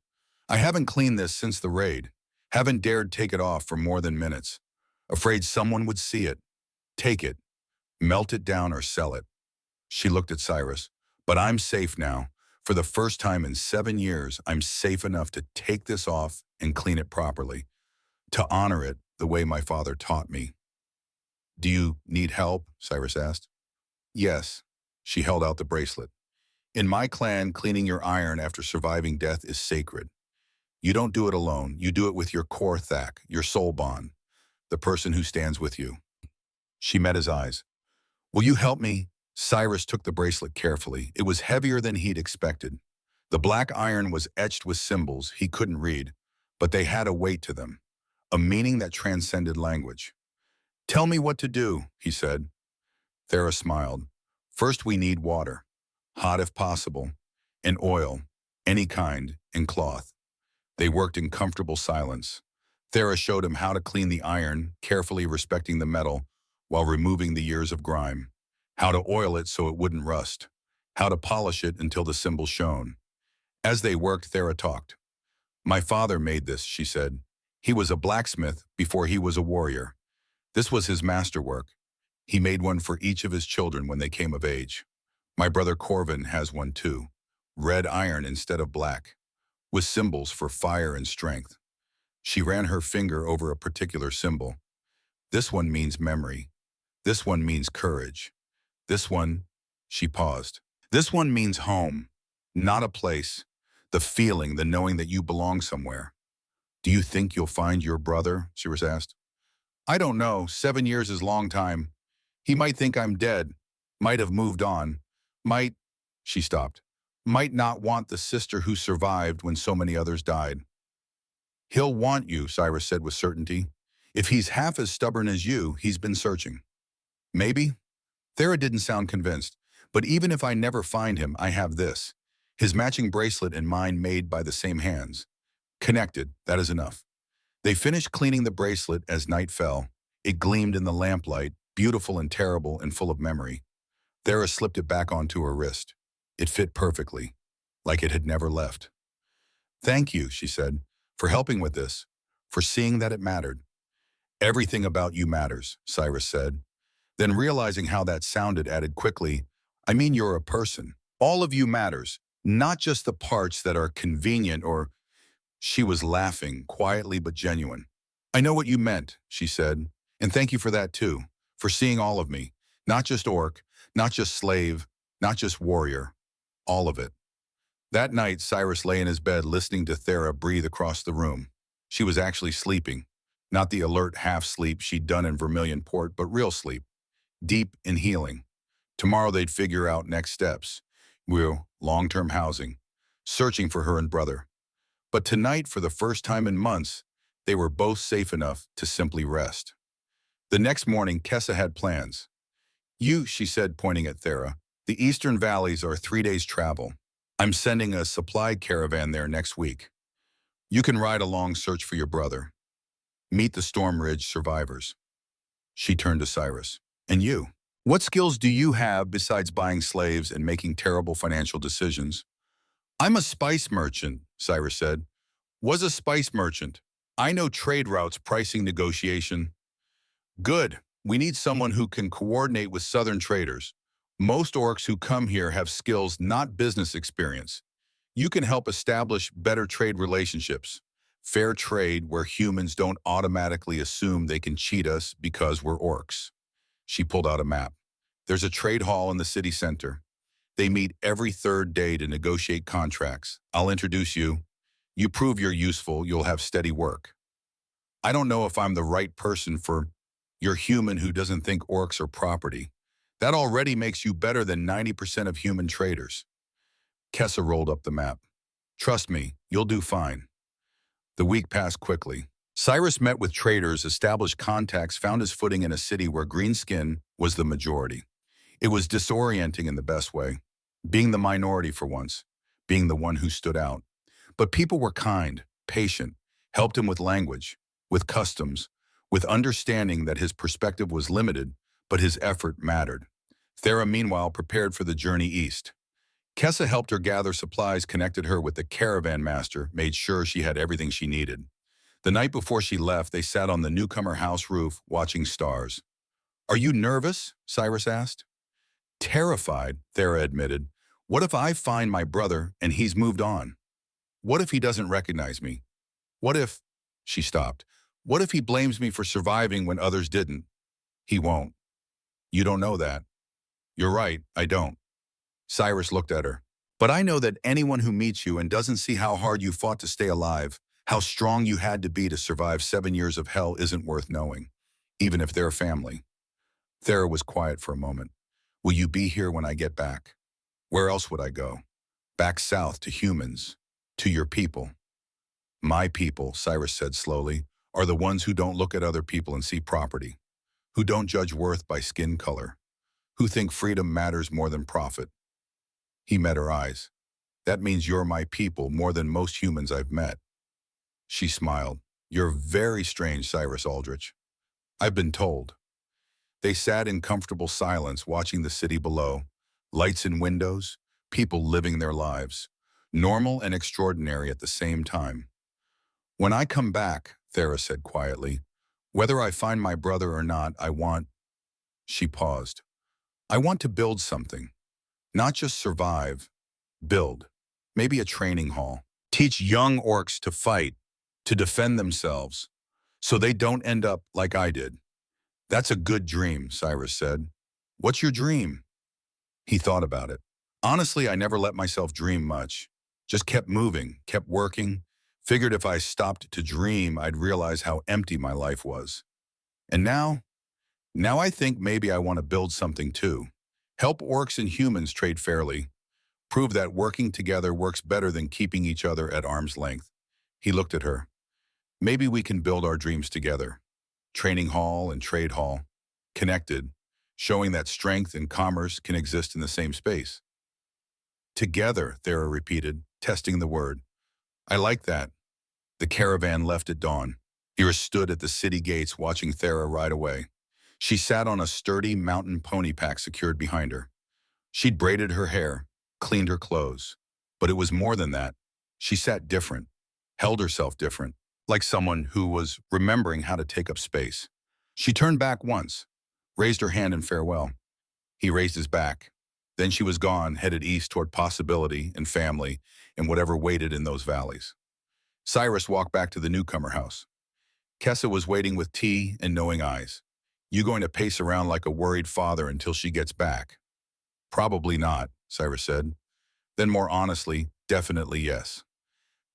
Speaker 1: I haven't cleaned this since the raid. Haven't dared take it off for more than minutes. Afraid someone would see it. Take it. Melt it down or sell it. She looked at Cyrus. But I'm safe now. For the first time in 7 years, I'm safe enough to take this off and clean it properly. To honor it the way my father taught me. Do you need help? Cyrus asked. Yes. She held out the bracelet. In my clan, cleaning your iron after surviving death is sacred. You don't do it alone. You do it with your core thak, your soul bond, the person who stands with you. She met his eyes. Will you help me? Cyrus took the bracelet carefully. It was heavier than he'd expected. The black iron was etched with symbols he couldn't read, but they had a weight to them, a meaning that transcended language. Tell me what to do, he said. Thera smiled. First we need water, hot if possible, and oil, any kind, and cloth. They worked in comfortable silence. Thera showed him how to clean the iron, carefully respecting the metal, while removing the years of grime. How to oil it so it wouldn't rust. How to polish it until the symbol shone. As they worked, Thera talked. My father made this, she said. He was a blacksmith before he was a warrior. This was his masterwork. He made one for each of his children when they came of age. My brother Corvin has one too. Red iron instead of black, with symbols for fire and strength. She ran her finger over a particular symbol. This one means memory. This one means courage. This one, she paused. This one means home, not a place. The feeling, the knowing that you belong somewhere. Do you think you'll find your brother? Cyrus asked. I don't know. 7 years is a long time. He might think I'm dead, might have moved on, she stopped, might not want the sister who survived when so many others died. He'll want you, Cyrus said with certainty. If he's half as stubborn as you, he's been searching. Maybe? Thera didn't sound convinced, but even if I never find him, I have this. His matching bracelet and mine made by the same hands. Connected, that is enough. They finished cleaning the bracelet as night fell. It gleamed in the lamplight, beautiful and terrible and full of memory. Thera slipped it back onto her wrist. It fit perfectly, like it had never left. Thank you, she said, for helping with this, for seeing that it mattered. Everything about you matters, Cyrus said. Then realizing how that sounded, added quickly, I mean you're a person. All of you matters, not just the parts that are convenient or... She was laughing, quietly but genuine. I know what you meant, she said, and thank you for that too, for seeing all of me. Not just orc, not just slave, not just warrior, all of it. That night, Cyrus lay in his bed listening to Thera breathe across the room. She was actually sleeping, not the alert half-sleep she'd done in Vermilion Port, but real sleep, deep and healing. Tomorrow they'd figure out next steps. Long-term housing, searching for her and brother. But tonight, for the first time in months, they were both safe enough to simply rest. The next morning, Kessa had plans. She said, pointing at Thera, the Eastern Valleys are 3 days' travel. I'm sending a supply caravan there next week. You can ride along, search for your brother. Meet the Storm Ridge survivors. She turned to Cyrus. And you? What skills do you have besides buying slaves and making terrible financial decisions? I'm a spice merchant, Cyrus said. Was a spice merchant. I know trade routes, pricing, negotiation. Good. We need someone who can coordinate with southern traders. Most orcs who come here have skills, not business experience. You can help establish better trade relationships. Fair trade where humans don't automatically assume they can cheat us because we're orcs. She pulled out a map. There's a trade hall in the city center. They meet every third day to negotiate contracts. I'll introduce you. You prove you're useful, you'll have steady work. I don't know if I'm the right person for your human who doesn't think orcs are property. That already makes you better than 90% of human traders. Kessa rolled up the map. Trust me, you'll do fine. The week passed quickly. Cyrus met with traders, established contacts, found his footing in a city where green skin was the majority. It was disorienting in the best way. Being the minority for once, being the one who stood out. But people were kind, patient, helped him with language, with customs, with understanding that his perspective was limited, but his effort mattered. Thera, meanwhile, prepared for the journey east. Kessa helped her gather supplies, connected her with the caravan master, made sure she had everything she needed. The night before she left, they sat on the newcomer house roof, watching stars. Are you nervous? Cyrus asked. Terrified, Thera admitted. What if I find my brother and he's moved on? What if he doesn't recognize me? What if... She stopped. What if he blames me for surviving when others didn't? He won't. You don't know that. You're right, I don't. Cyrus looked at her. But I know that anyone who meets you and doesn't see how hard you fought to stay alive, how strong you had to be to survive 7 years of hell isn't worth knowing, even if they're family. Thera was quiet for a moment. Will you be here when I get back? Where else would I go? Back south to humans, to your people. My people, Cyrus said slowly, are the ones who don't look at other people and see property, who don't judge worth by skin color, who think freedom matters more than profit. He met her eyes. That means you're my people more than most humans I've met. She smiled. You're very strange, Cyrus Aldrich. I've been told. They sat in comfortable silence watching the city below, lights in windows, people living their lives, normal and extraordinary at the same time. When I come back, Thera said quietly, whether I find my brother or not, She paused. I want to build something. Not just survive, build. Maybe a training hall. Teach young orcs to fight, to defend themselves, so they don't end up like I did. That's a good dream, Cyrus said. What's your dream? He thought about it. Honestly, I never let myself dream much. Just kept moving, kept working. Figured if I stopped to dream, I'd realize how empty my life was. And now I think maybe I want to build something too. Help orcs and humans trade fairly. Prove that working together works better than keeping each other at arm's length. He looked at her. Maybe we can build our dreams together. Training hall and trade hall. Connected, showing that strength and commerce can exist in the same space. Together, Thera repeated, testing the word. I like that. The caravan left at dawn. Iris stood at the city gates watching Thera ride away. She sat on a sturdy mountain pony pack secured behind her. She'd braided her hair, cleaned her clothes. But it was more than that. She sat different, held herself different, like someone who was remembering how to take up space. She turned back once, raised her hand in farewell. He raised his back. Then she was gone, headed east toward possibility and family and whatever waited in those valleys. Cyrus walked back to the newcomer house. Kessa was waiting with tea and knowing eyes. You going to pace around like a worried father until she gets back? Probably not, Cyrus said. Then more honestly, definitely yes.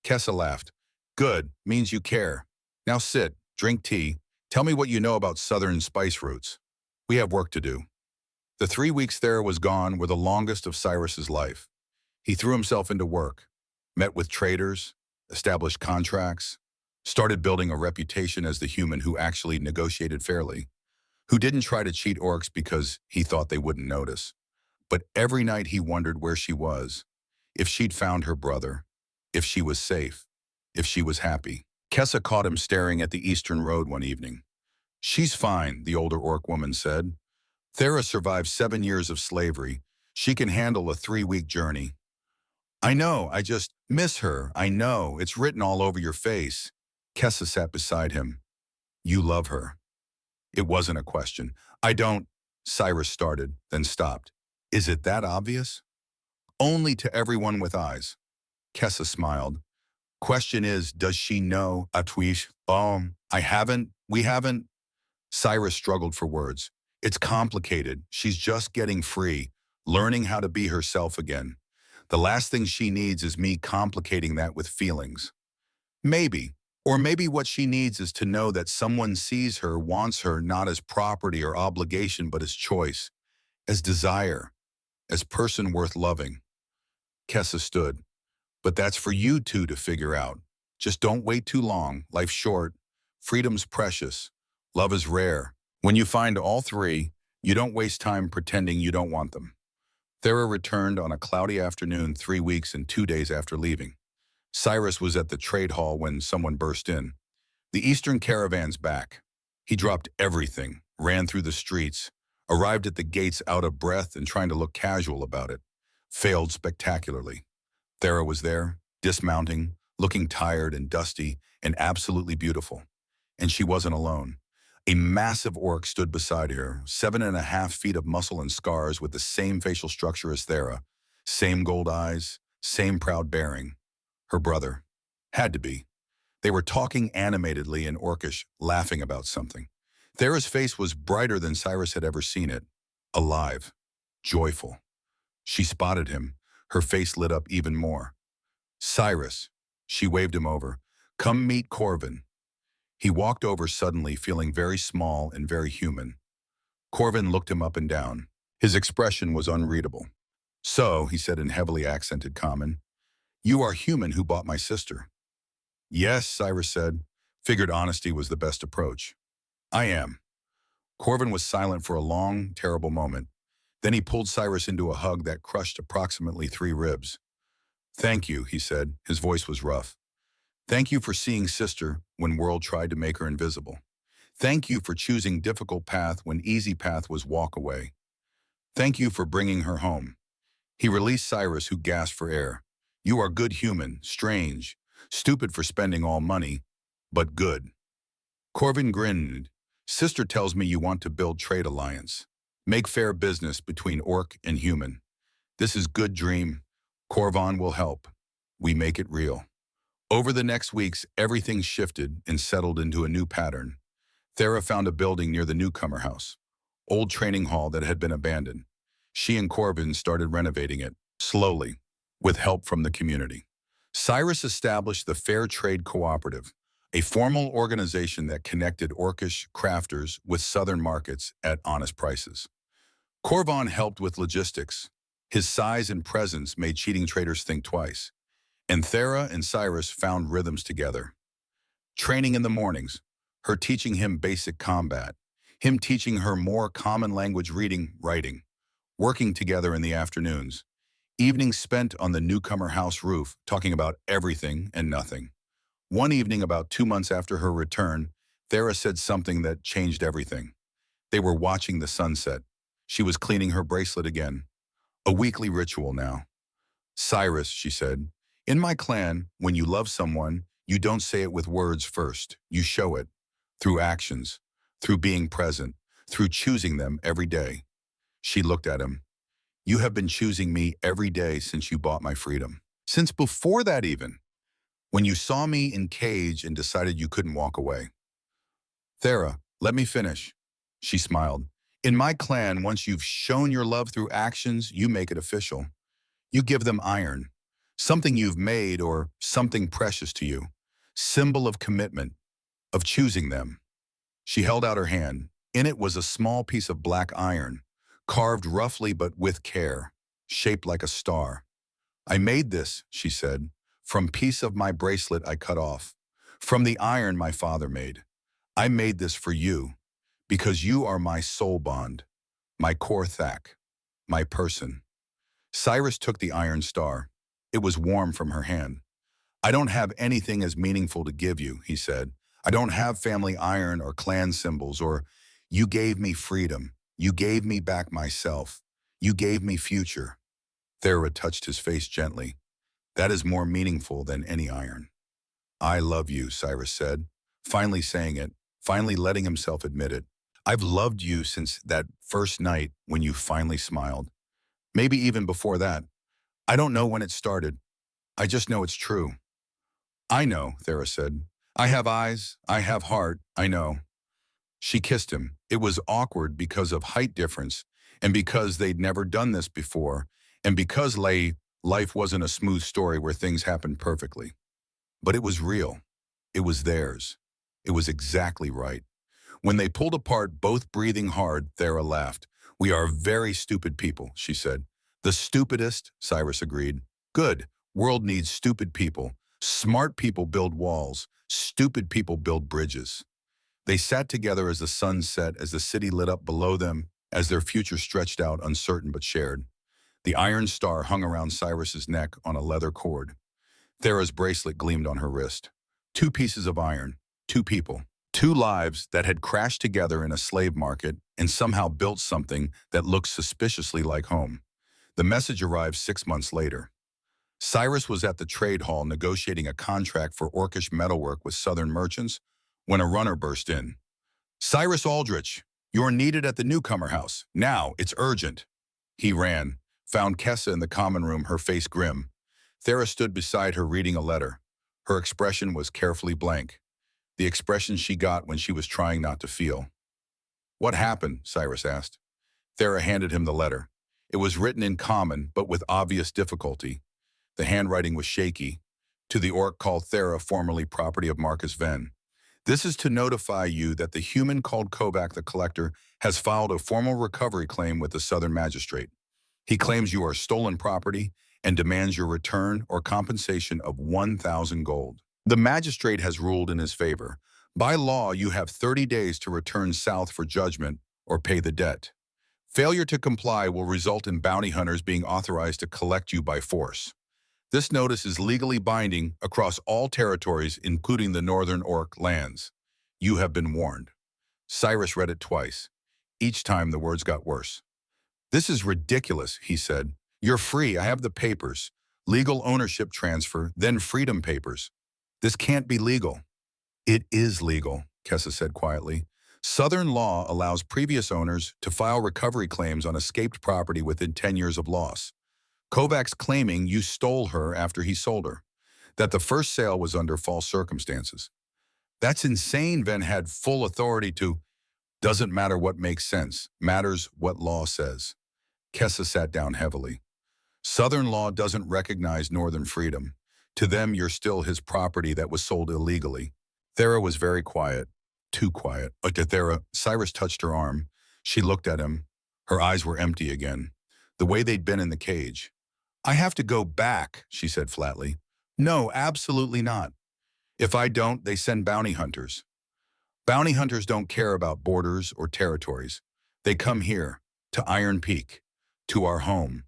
Speaker 1: Kessa laughed. Good, means you care. Now sit, drink tea. Tell me what you know about southern spice routes. We have work to do. The 3 weeks Thera was gone were the longest of Cyrus's life. He threw himself into work, met with traders, established contracts, started building a reputation as the human who actually negotiated fairly, who didn't try to cheat orcs because he thought they wouldn't notice. But every night he wondered where she was, if she'd found her brother, if she was safe, if she was happy. Kessa caught him staring at the eastern road one evening. She's fine, the older orc woman said. Thera survived 7 years of slavery. She can handle a 3-week journey. I know, I just miss her. I know, it's written all over your face. Kessa sat beside him. You love her. It wasn't a question. I don't, Cyrus started, then stopped. Is it that obvious? Only to everyone with eyes. Kessa smiled. Question is, does she know Atwish? We haven't. Cyrus struggled for words. It's complicated. She's just getting free, learning how to be herself again. The last thing she needs is me complicating that with feelings. Maybe. Or maybe what she needs is to know that someone sees her, wants her, not as property or obligation, but as choice, as desire, as person worth loving. Kessa stood. But that's for you two to figure out. Just don't wait too long. Life's short. Freedom's precious. Love is rare. When you find all three, you don't waste time pretending you don't want them. Thera returned on a cloudy afternoon 3 weeks and 2 days after leaving. Cyrus was at the trade hall when someone burst in. The Eastern caravan's back. He dropped everything, ran through the streets, arrived at the gates out of breath and trying to look casual about it. Failed spectacularly. Thera was there, dismounting, looking tired and dusty and absolutely beautiful. And she wasn't alone. A massive orc stood beside her, 7.5 feet of muscle and scars with the same facial structure as Thera, same gold eyes, same proud bearing. Her brother. Had to be. They were talking animatedly in Orcish, laughing about something. Thera's face was brighter than Cyrus had ever seen it. Alive. Joyful. She spotted him. Her face lit up even more. Cyrus. She waved him over. Come meet Corvin. He walked over suddenly, feeling very small and very human. Corvin looked him up and down. His expression was unreadable. So, he said in heavily accented common, you are human who bought my sister. Yes, Cyrus said. Figured honesty was the best approach. I am. Corvin was silent for a long, terrible moment. Then he pulled Cyrus into a hug that crushed approximately 3 ribs. Thank you, he said. His voice was rough. Thank you for seeing sister when world tried to make her invisible. Thank you for choosing difficult path when easy path was walk away. Thank you for bringing her home. He released Cyrus, who gasped for air. You are good human, strange, stupid for spending all money, but good. Corvin grinned. Sister tells me you want to build trade alliance. Make fair business between orc and human. This is good dream. Corvin will help. We make it real. Over the next weeks, everything shifted and settled into a new pattern. Thera found a building near the newcomer house, old training hall that had been abandoned. She and Corvin started renovating it, slowly, with help from the community. Cyrus established the Fair Trade Cooperative, a formal organization that connected Orcish crafters with southern markets at honest prices. Corvin helped with logistics. His size and presence made cheating traders think twice. And Thera and Cyrus found rhythms together. Training in the mornings, her teaching him basic combat, him teaching her more common language reading, writing, working together in the afternoons, evenings spent on the newcomer house roof talking about everything and nothing. One evening about 2 months after her return, Thera said something that changed everything. They were watching the sunset. She was cleaning her bracelet again. A weekly ritual now. Cyrus, she said, in my clan, when you love someone, you don't say it with words first. You show it. Through actions. Through being present. Through choosing them every day. She looked at him. You have been choosing me every day since you bought my freedom. Since before that even. When you saw me in cage and decided you couldn't walk away. Thera, let me finish. She smiled. In my clan, once you've shown your love through actions, you make it official. You give them iron. Something you've made or something precious to you. Symbol of commitment, of choosing them. She held out her hand. In it was a small piece of black iron, carved roughly but with care, shaped like a star. I made this, she said, from piece of my bracelet I cut off, from the iron my father made. I made this for you, because you are my soul bond, my core thack, my person. Cyrus took the iron star. It was warm from her hand. I don't have anything as meaningful to give you, he said. I don't have family iron or clan symbols or you gave me freedom. You gave me back myself. You gave me future. Thera touched his face gently. That is more meaningful than any iron. I love you, Cyrus said, finally saying it, finally letting himself admit it. I've loved you since that first night when you finally smiled. Maybe even before that. I don't know when it started. I just know it's true. I know, Thera said. I have eyes, I have heart, I know. She kissed him. It was awkward because of height difference and because they'd never done this before and because life wasn't a smooth story where things happened perfectly. But it was real. It was theirs. It was exactly right. When they pulled apart, both breathing hard, Thera laughed. We are very stupid people, she said. The stupidest, Cyrus agreed. Good. World needs stupid people. Smart people build walls. Stupid people build bridges. They sat together as the sun set, as the city lit up below them, as their future stretched out uncertain but shared. The iron star hung around Cyrus's neck on a leather cord. Thera's bracelet gleamed on her wrist. 2 pieces of iron. 2 people. 2 lives that had crashed together in a slave market and somehow built something that looked suspiciously like home. The message arrived 6 months later. Cyrus was at the trade hall negotiating a contract for Orcish metalwork with southern merchants when a runner burst in. Cyrus Aldrich, you're needed at the newcomer house. Now, it's urgent. He ran, found Kessa in the common room, her face grim. Thera stood beside her reading a letter. Her expression was carefully blank, the expression she got when she was trying not to feel. What happened? Cyrus asked. Thera handed him the letter. It was written in common, but with obvious difficulty. The handwriting was shaky. To the orc called Thera, formerly property of Marcus Venn. This is to notify you that the human called Kovac the Collector has filed a formal recovery claim with the Southern Magistrate. He claims you are stolen property and demands your return or compensation of 1,000 gold. The magistrate has ruled in his favor. By law, you have 30 days to return south for judgment or pay the debt. Failure to comply will result in bounty hunters being authorized to collect you by force. This notice is legally binding across all territories, including the Northern Orc lands. You have been warned. Cyrus read it twice. Each time the words got worse. This is ridiculous, he said. You're free, I have the papers. Legal ownership transfer, then freedom papers. This can't be legal. It is legal, Kessa said quietly. Southern law allows previous owners to file recovery claims on escaped property within 10 years of loss. Kovac's claiming you stole her after he sold her, that the first sale was under false circumstances. That's insane. Venn had full authority to. Doesn't matter what makes sense, matters what law says. Kessa sat down heavily. Southern law doesn't recognize Northern freedom. To them, you're still his property that was sold illegally. Thera was very quiet, too quiet. But to Thera, Cyrus touched her arm. She looked at him. Her eyes were empty again, the way they'd been in the cage. I have to go back, she said flatly. No, absolutely not. If I don't, they send bounty hunters. Bounty hunters don't care about borders or territories. They come here, to Iron Peak, to our home.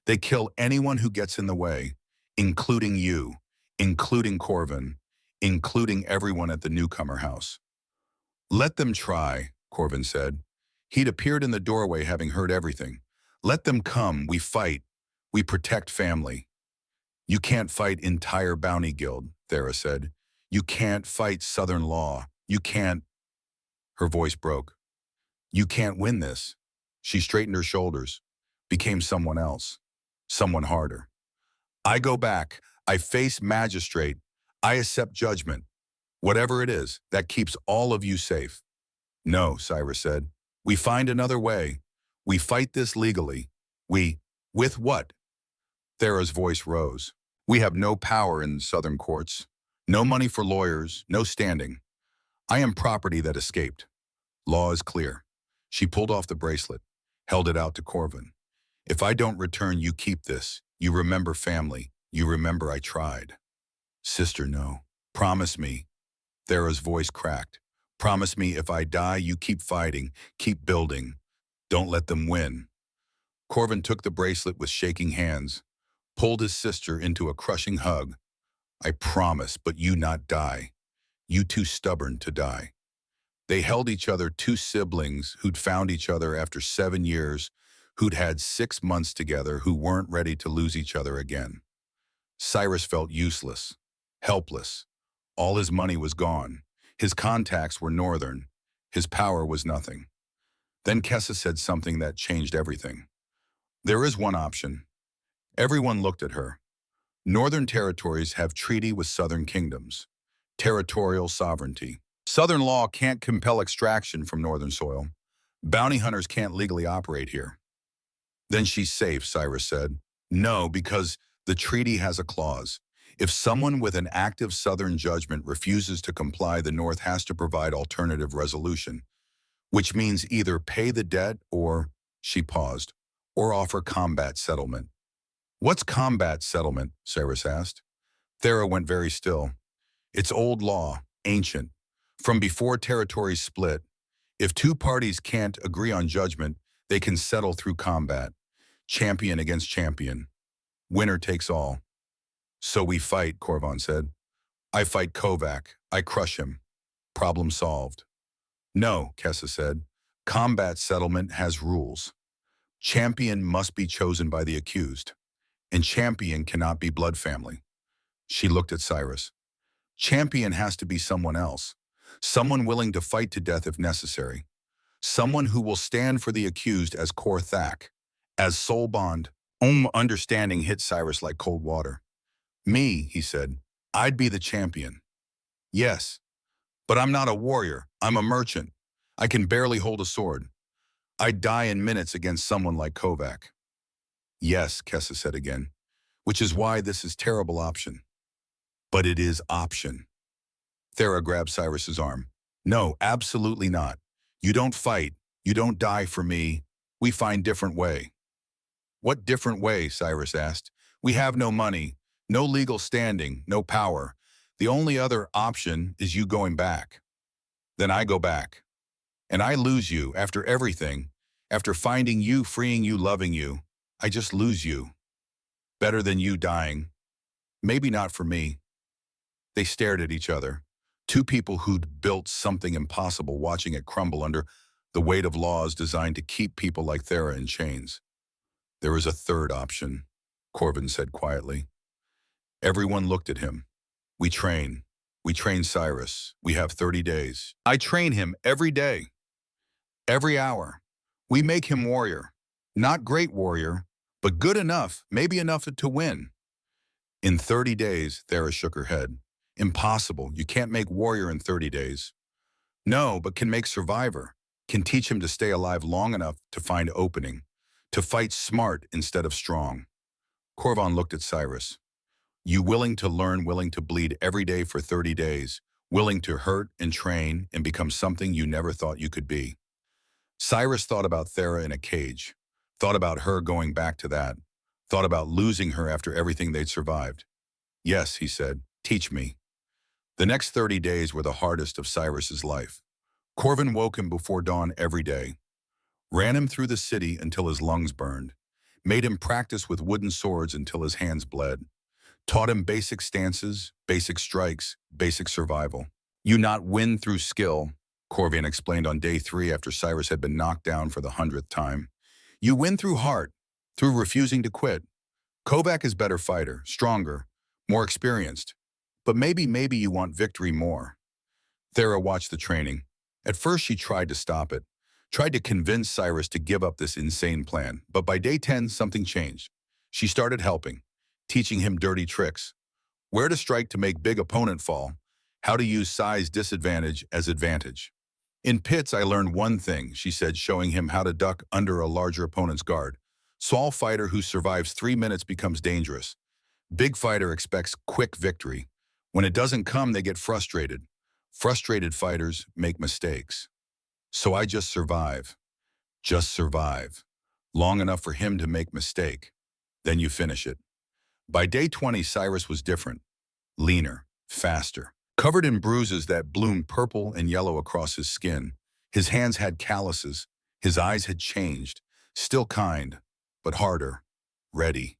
Speaker 1: They kill anyone who gets in the way, including you, including Corvin, including everyone at the newcomer house. Let them try, Corvin said. He'd appeared in the doorway having heard everything. Let them come, we fight. We protect family. You can't fight entire bounty guild, Thera said. You can't fight Southern law. You can't. Her voice broke. You can't win this. She straightened her shoulders, became someone else, someone harder. I go back. I face magistrate. I accept judgment. Whatever it is, that keeps all of you safe. No, Cyrus said. We find another way. We fight this legally. With what? Thera's voice rose. We have no power in Southern courts. No money for lawyers, no standing. I am property that escaped. Law is clear. She pulled off the bracelet, held it out to Corvin. If I don't return, you keep this. You remember family. You remember I tried. Sister, no. Promise me. Thera's voice cracked. Promise me if I die, you keep fighting, keep building. Don't let them win. Corvin took the bracelet with shaking hands, pulled his sister into a crushing hug. I promise, but you not die. You too stubborn to die. They held each other, two siblings who'd found each other after 7 years, who'd had 6 months together, who weren't ready to lose each other again. Cyrus felt useless, helpless. All his money was gone. His contacts were Northern. His power was nothing. Then Kessa said something that changed everything. There is one option. Everyone looked at her. Northern territories have treaty with Southern kingdoms. Territorial sovereignty. Southern law can't compel extraction from Northern soil. Bounty hunters can't legally operate here. Then she's safe, Cyrus said. No, because the treaty has a clause. If someone with an active Southern judgment refuses to comply, the North has to provide alternative resolution, which means either pay the debt or, she paused, or offer combat settlement. What's combat settlement? Cyrus asked. Thera went very still. It's old law, ancient. From before territories split, if two parties can't agree on judgment, they can settle through combat. Champion against champion. Winner takes all. So we fight, Corvin said. I fight Kovac. I crush him. Problem solved. No, Kessa said. Combat settlement has rules. Champion must be chosen by the accused, and champion cannot be blood family. She looked at Cyrus. Champion has to be someone else, someone willing to fight to death if necessary, someone who will stand for the accused as core Thak, as soul bond. Understanding hit Cyrus like cold water. Me, he said, I'd be the champion. Yes, but I'm not a warrior. I'm a merchant. I can barely hold a sword. I'd die in minutes against someone like Kovac. Yes, Kessa said again, which is why this is terrible option. But it is option. Thera grabbed Cyrus's arm. No, absolutely not. You don't fight. You don't die for me. We find different way. What different way? Cyrus asked. We have no money, no legal standing, no power. The only other option is you going back. Then I go back. And I lose you after everything. After finding you, freeing you, loving you, I just lose you. Better than you dying. Maybe not for me. They stared at each other. Two people who'd built something impossible, watching it crumble under the weight of laws designed to keep people like Thera in chains. There is a third option, Corvin said quietly. Everyone looked at him. We train. We train Cyrus. We have 30 days. I train him every day. Every hour. We make him warrior. Not great warrior, but good enough, maybe enough to win. In 30 days, Thera shook her head. Impossible. You can't make warrior in 30 days. No, but can make survivor. Can teach him to stay alive long enough to find opening. To fight smart instead of strong. Corvin looked at Cyrus. You willing to learn, willing to bleed every day for 30 days, willing to hurt and train and become something you never thought you could be. Cyrus thought about Thera in a cage, thought about her going back to that, thought about losing her after everything they'd survived. Yes, he said, teach me. The next 30 days were the hardest of Cyrus's life. Corvin woke him before dawn every day, ran him through the city until his lungs burned, made him practice with wooden swords until his hands bled, taught him basic stances, basic strikes, basic survival. You not win through skill, Corvin explained on day 3 after Cyrus had been knocked down for the 100th time. You win through heart, through refusing to quit. Kovac is better fighter, stronger, more experienced. But maybe you want victory more. Thera watched the training. At first she tried to stop it, tried to convince Cyrus to give up this insane plan. But by day 10, something changed. She started helping, teaching him dirty tricks. Where to strike to make big opponent fall, how to use size disadvantage as advantage. In pits, I learned one thing, she said, showing him how to duck under a larger opponent's guard. Small fighter who survives 3 minutes becomes dangerous. Big fighter expects quick victory. When it doesn't come, they get frustrated. Frustrated fighters make mistakes. So I just survive. Just survive. Long enough for him to make mistake. Then you finish it. By day 20, Cyrus was different. Leaner, faster. Covered in bruises that bloomed purple and yellow across his skin. His hands had calluses. His eyes had changed. Still kind, but harder. Ready.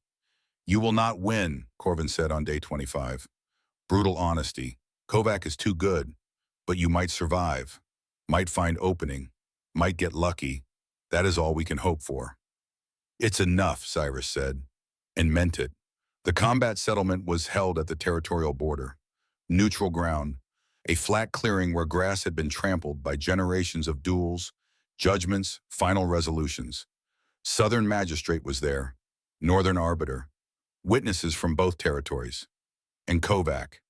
Speaker 1: You will not win, Corvin said on day 25. Brutal honesty. Kovac is too good, but you might survive. Might find opening. Might get lucky. That is all we can hope for. It's enough, Cyrus said, and meant it. The combat settlement was held at the territorial border. Neutral ground, a flat clearing where grass had been trampled by generations of duels, judgments, final resolutions. Southern magistrate was there, northern arbiter, witnesses from both territories. And Kovac.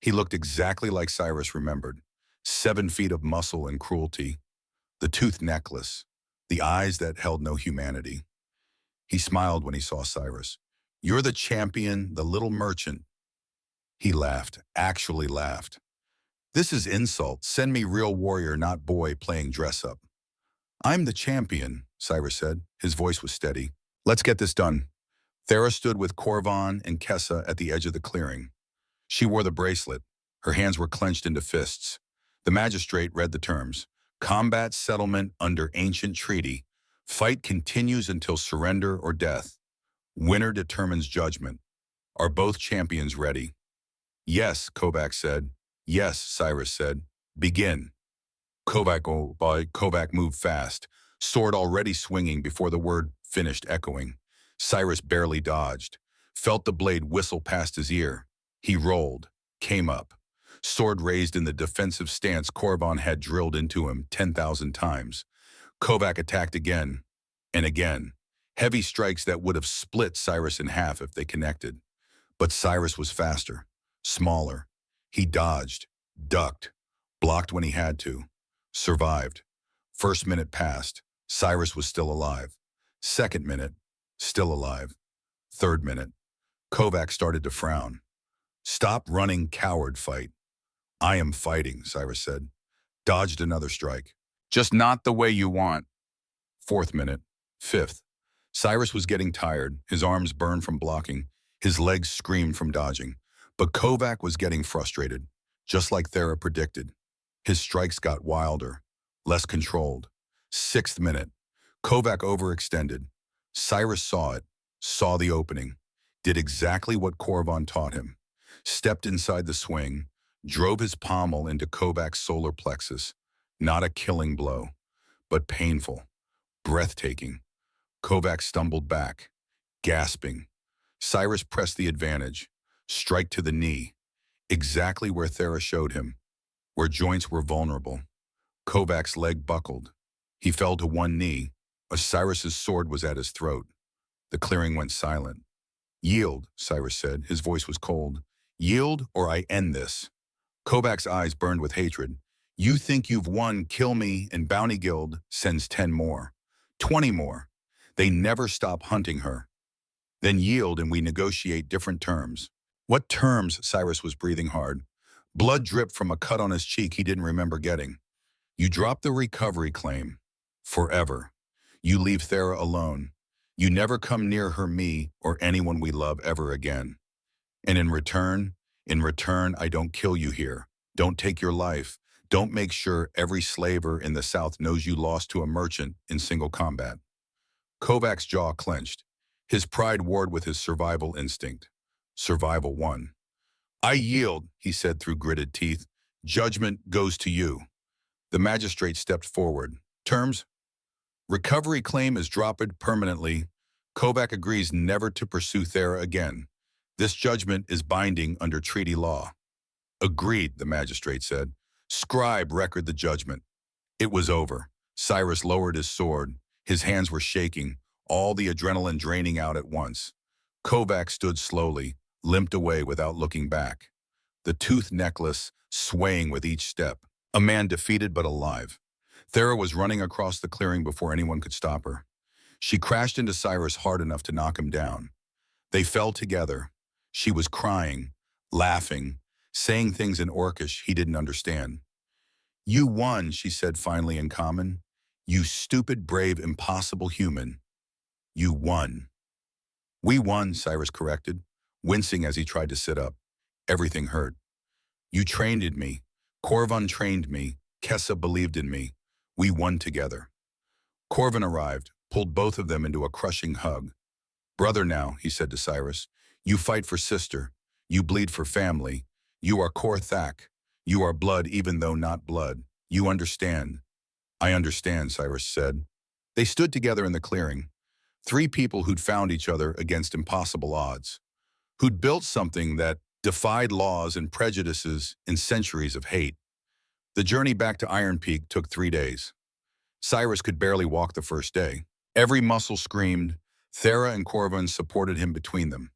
Speaker 1: He looked exactly like Cyrus remembered. 7 feet of muscle and cruelty, the toothed necklace, the eyes that held no humanity. He smiled when he saw Cyrus. You're the champion, the little merchant. He laughed, actually laughed. This is insult. Send me real warrior, not boy playing dress up. I'm the champion, Cyrus said. His voice was steady. Let's get this done. Thera stood with Corvin and Kessa at the edge of the clearing. She wore the bracelet. Her hands were clenched into fists. The magistrate read the terms. Combat settlement under ancient treaty. Fight continues until surrender or death. Winner determines judgment. Are both champions ready? Yes, Kovac said. Yes, Cyrus said. Begin. Kovac moved fast, sword already swinging before the word finished echoing. Cyrus barely dodged, felt the blade whistle past his ear. He rolled, came up. Sword raised in the defensive stance Corvin had drilled into him 10,000 times. Kovac attacked again and again. Heavy strikes that would have split Cyrus in half if they connected. But Cyrus was faster, smaller. He dodged, ducked, blocked when he had to. Survived. First minute passed. Cyrus was still alive. Second minute, still alive. Third minute, Kovac started to frown. Stop running, coward, fight. I am fighting, Cyrus said. Dodged another strike. Just not the way you want. Fourth minute. Fifth. Cyrus was getting tired, his arms burned from blocking, his legs screamed from dodging. But Kovac was getting frustrated, just like Thera predicted. His strikes got wilder, less controlled. Sixth minute. Kovac overextended. Cyrus saw it, saw the opening, did exactly what Korvan taught him. Stepped inside the swing, drove his pommel into Kovac's solar plexus. Not a killing blow, but painful, breathtaking. Kovac stumbled back, gasping. Cyrus pressed the advantage, strike to the knee, exactly where Thera showed him, where joints were vulnerable. Kovac's leg buckled. He fell to one knee. Cyrus's sword was at his throat. The clearing went silent. Yield, Cyrus said. His voice was cold. Yield or I end this. Kovac's eyes burned with hatred. You think you've won, kill me, and Bounty Guild sends 10 more. 20 more. They never stop hunting her. Then yield and we negotiate different terms. What terms? Cyrus was breathing hard. Blood dripped from a cut on his cheek he didn't remember getting. You drop the recovery claim. Forever. You leave Thera alone. You never come near her, me, or anyone we love ever again. And in return, I don't kill you here. Don't take your life. Don't make sure every slaver in the South knows you lost to a merchant in single combat. Kovac's jaw clenched. His pride warred with his survival instinct. Survival won. I yield, he said through gritted teeth. Judgment goes to you. The magistrate stepped forward. Terms? Recovery claim is dropped permanently. Kovac agrees never to pursue Thera again. This judgment is binding under treaty law. Agreed, the magistrate said. Scribe record the judgment. It was over. Cyrus lowered his sword. His hands were shaking, all the adrenaline draining out at once. Kovac stood slowly, limped away without looking back. The tooth necklace swaying with each step. A man defeated but alive. Thera was running across the clearing before anyone could stop her. She crashed into Cyrus hard enough to knock him down. They fell together. She was crying, laughing, saying things in Orcish he didn't understand. You won, she said finally in common. You stupid, brave, impossible human. You won. We won, Cyrus corrected, wincing as he tried to sit up. Everything hurt. You trained in me. Korvan trained me. Kessa believed in me. We won together. Korvan arrived, pulled both of them into a crushing hug. Brother now, he said to Cyrus, you fight for sister. You bleed for family. You are Korthak. You are blood even though not blood. You understand. I understand, Cyrus said. They stood together in the clearing. 3 people who'd found each other against impossible odds. Who'd built something that defied laws and prejudices in centuries of hate. The journey back to Iron Peak took 3 days. Cyrus could barely walk the first day. Every muscle screamed. Thera and Korvan supported him between them.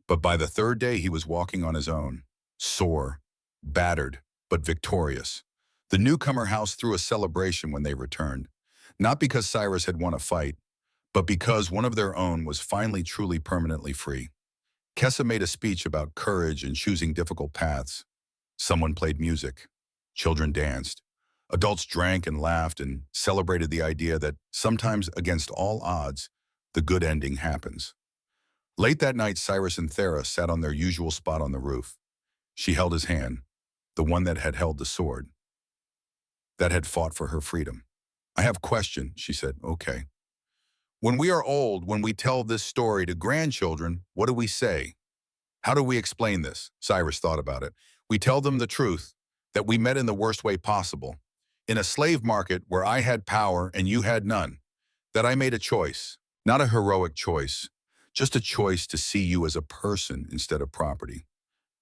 Speaker 1: But by the 3rd day, he was walking on his own. Sore, battered, but victorious. The newcomer house threw a celebration when they returned. Not because Cyrus had won a fight, but because one of their own was finally truly permanently free. Kessa made a speech about courage and choosing difficult paths. Someone played music. Children danced. Adults drank and laughed and celebrated the idea that sometimes against all odds, the good ending happens. Late that night, Cyrus and Thera sat on their usual spot on the roof. She held his hand, the one that had held the sword, that had fought for her freedom. I have a question, she said. Okay. When we are old, when we tell this story to grandchildren, what do we say? How do we explain this? Cyrus thought about it. We tell them the truth, that we met in the worst way possible. In a slave market where I had power and you had none. That I made a choice, not a heroic choice, just a choice to see you as a person instead of property.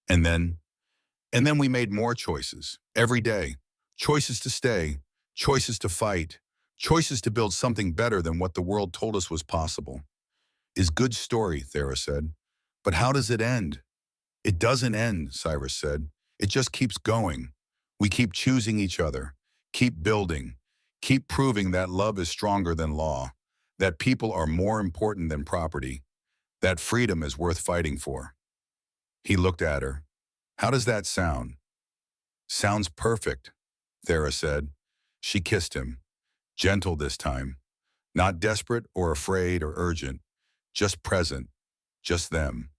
Speaker 1: And then we made more choices, every day. Choices to stay, choices to fight, choices to build something better than what the world told us was possible. Is good story, Thera said. But how does it end? It doesn't end, Cyrus said. It just keeps going. We keep choosing each other, keep building, keep proving that love is stronger than law, that people are more important than property, That freedom is worth fighting for. He looked at her. How does that sound? Sounds perfect, Thera said. She kissed him, gentle this time, not desperate or afraid or urgent, just present, just them.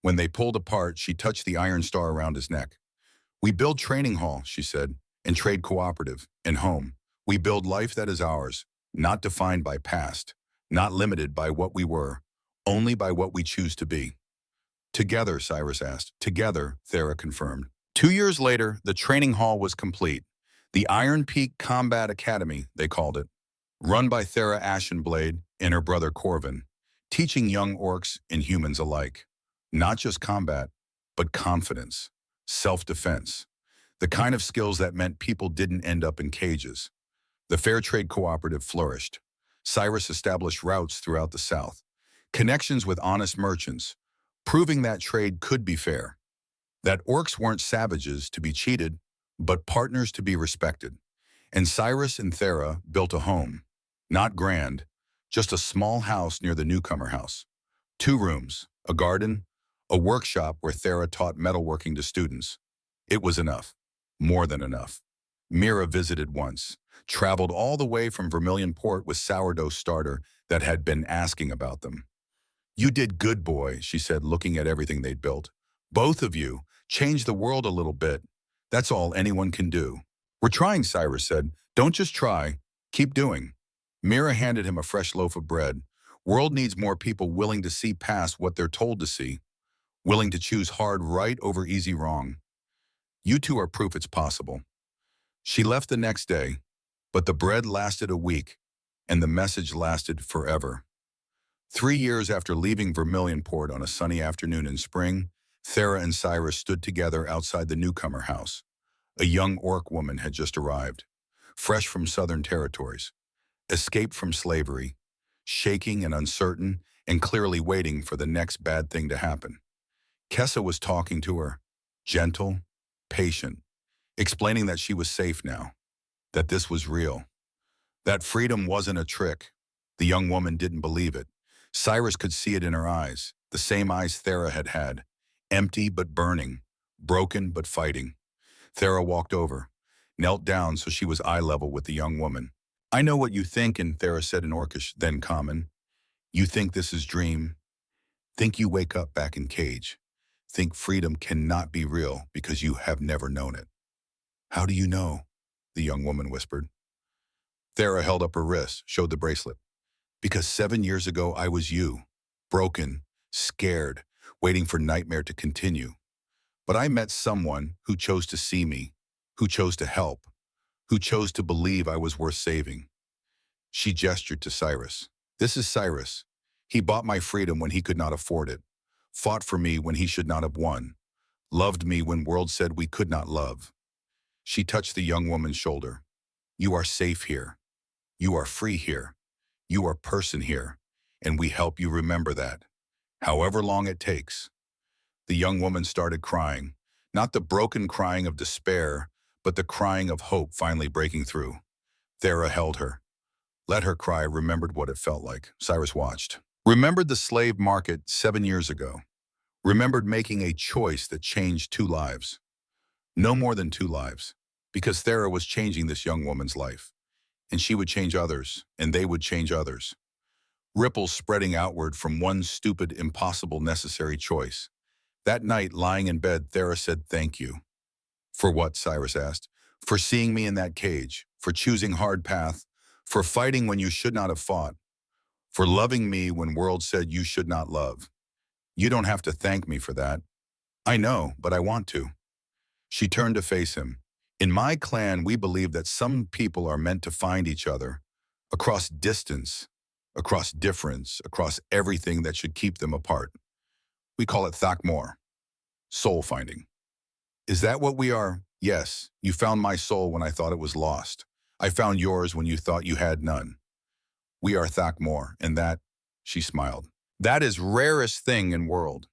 Speaker 1: When they pulled apart, she touched the iron star around his neck. We build training hall, she said, and trade cooperative, and home. We build life that is ours, not defined by past, not limited by what we were, only by what we choose to be. Together, Cyrus asked. Together, Thera confirmed. 2 years later, the training hall was complete. The Iron Peak Combat Academy, they called it, run by Thera Ashenblade and her brother Corvin, teaching young orcs and humans alike. Not just combat, but confidence, self-defense, the kind of skills that meant people didn't end up in cages. The Fair Trade Cooperative flourished. Cyrus established routes throughout the South, connections with honest merchants, proving that trade could be fair, that orcs weren't savages to be cheated, but partners to be respected. And Cyrus and Thera built a home, not grand, just a small house near the newcomer house. 2 rooms, a garden, a workshop where Thera taught metalworking to students. It was enough, more than enough. Mira visited once, traveled all the way from Vermilion Port with sourdough starter that had been asking about them. You did good, boy, she said, looking at everything they'd built. Both of you changed the world a little bit. That's all anyone can do. We're trying, Cyrus said. Don't just try, keep doing. Mira handed him a fresh loaf of bread. World needs more people willing to see past what they're told to see, willing to choose hard right over easy wrong. You two are proof it's possible. She left the next day, but the bread lasted a week, and the message lasted forever. 3 years after leaving Vermilion Port on a sunny afternoon in spring, Thera and Cyrus stood together outside the newcomer house. A young orc woman had just arrived, fresh from southern territories, escaped from slavery, shaking and uncertain, and clearly waiting for the next bad thing to happen. Kessa was talking to her, gentle, patient, explaining that she was safe now, that this was real, that freedom wasn't a trick. The young woman didn't believe it. Cyrus could see it in her eyes, the same eyes Thera had had, empty but burning, broken but fighting. Thera walked over, knelt down so she was eye level with the young woman. I know what you think, and Thera said in Orcish, then common. You think this is dream. Think you wake up back in cage. Think freedom cannot be real because you have never known it. How do you know? The young woman whispered. Thera held up her wrist, showed the bracelet. Because 7 years ago I was you, broken, scared, waiting for nightmare to continue. But I met someone who chose to see me, who chose to help, who chose to believe I was worth saving. She gestured to Cyrus. This is Cyrus. He bought my freedom when he could not afford it, fought for me when he should not have won, loved me when world said we could not love. She touched the young woman's shoulder. You are safe here. You are free here. You are person here, and we help you remember that, however long it takes. The young woman started crying, not the broken crying of despair, but the crying of hope finally breaking through. Thera held her. Let her cry, remembered what it felt like. Cyrus watched. Remembered the slave market 7 years ago. Remembered making a choice that changed 2 lives. No more than 2 lives, because Thera was changing this young woman's life. And she would change others, and they would change others. Ripples spreading outward from one stupid, impossible, necessary choice. That night, lying in bed, Thera said, thank you. For what, Cyrus asked. For seeing me in that cage, for choosing hard path, for fighting when you should not have fought, for loving me when world said you should not love. You don't have to thank me for that. I know, but I want to. She turned to face him. In my clan, we believe that some people are meant to find each other, across distance, across difference, across everything that should keep them apart. We call it Thakmor, soul finding. Is that what we are? Yes, you found my soul when I thought it was lost. I found yours when you thought you had none. We are Thakmor, and that, she smiled, that is rarest thing in world.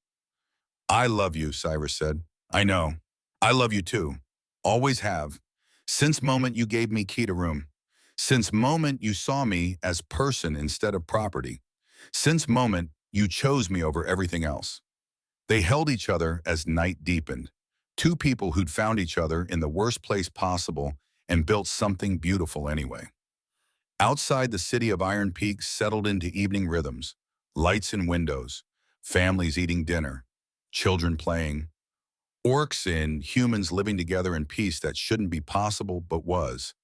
Speaker 1: I love you, Cyrus said. I know. I love you too. Always have. Since moment you gave me key to room. Since moment you saw me as person instead of property. Since moment You chose me over everything else. They held each other as night deepened. Two people who'd found each other in the worst place possible and built something beautiful anyway. Outside the city of Iron Peak settled into evening rhythms, lights in windows, families eating dinner, children playing, orcs and humans living together in peace that shouldn't be possible but was.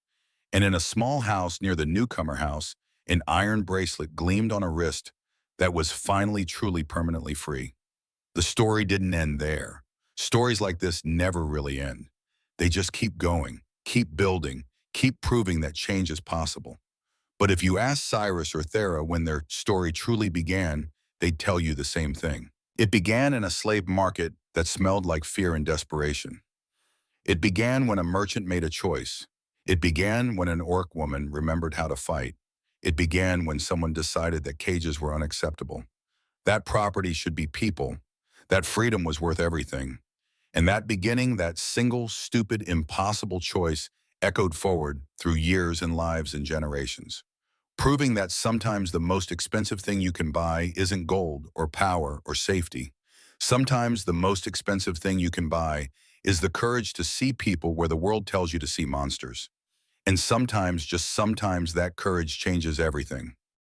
Speaker 1: And in a small house near the newcomer house, an iron bracelet gleamed on a wrist that was finally truly permanently free. The story didn't end there. Stories like this never really end. They just keep going, keep building, keep proving that change is possible. But if you ask Cyrus or Thera when their story truly began, they'd tell you the same thing. It began in a slave market that smelled like fear and desperation. It began when a merchant made a choice. It began when an orc woman remembered how to fight. It began when someone decided that cages were unacceptable. That property should be people. That freedom was worth everything. And that beginning, that single, stupid, impossible choice echoed forward through years and lives and generations, proving that sometimes the most expensive thing you can buy isn't gold or power or safety. Sometimes the most expensive thing you can buy is the courage to see people where the world tells you to see monsters. And sometimes, just sometimes, that courage changes everything.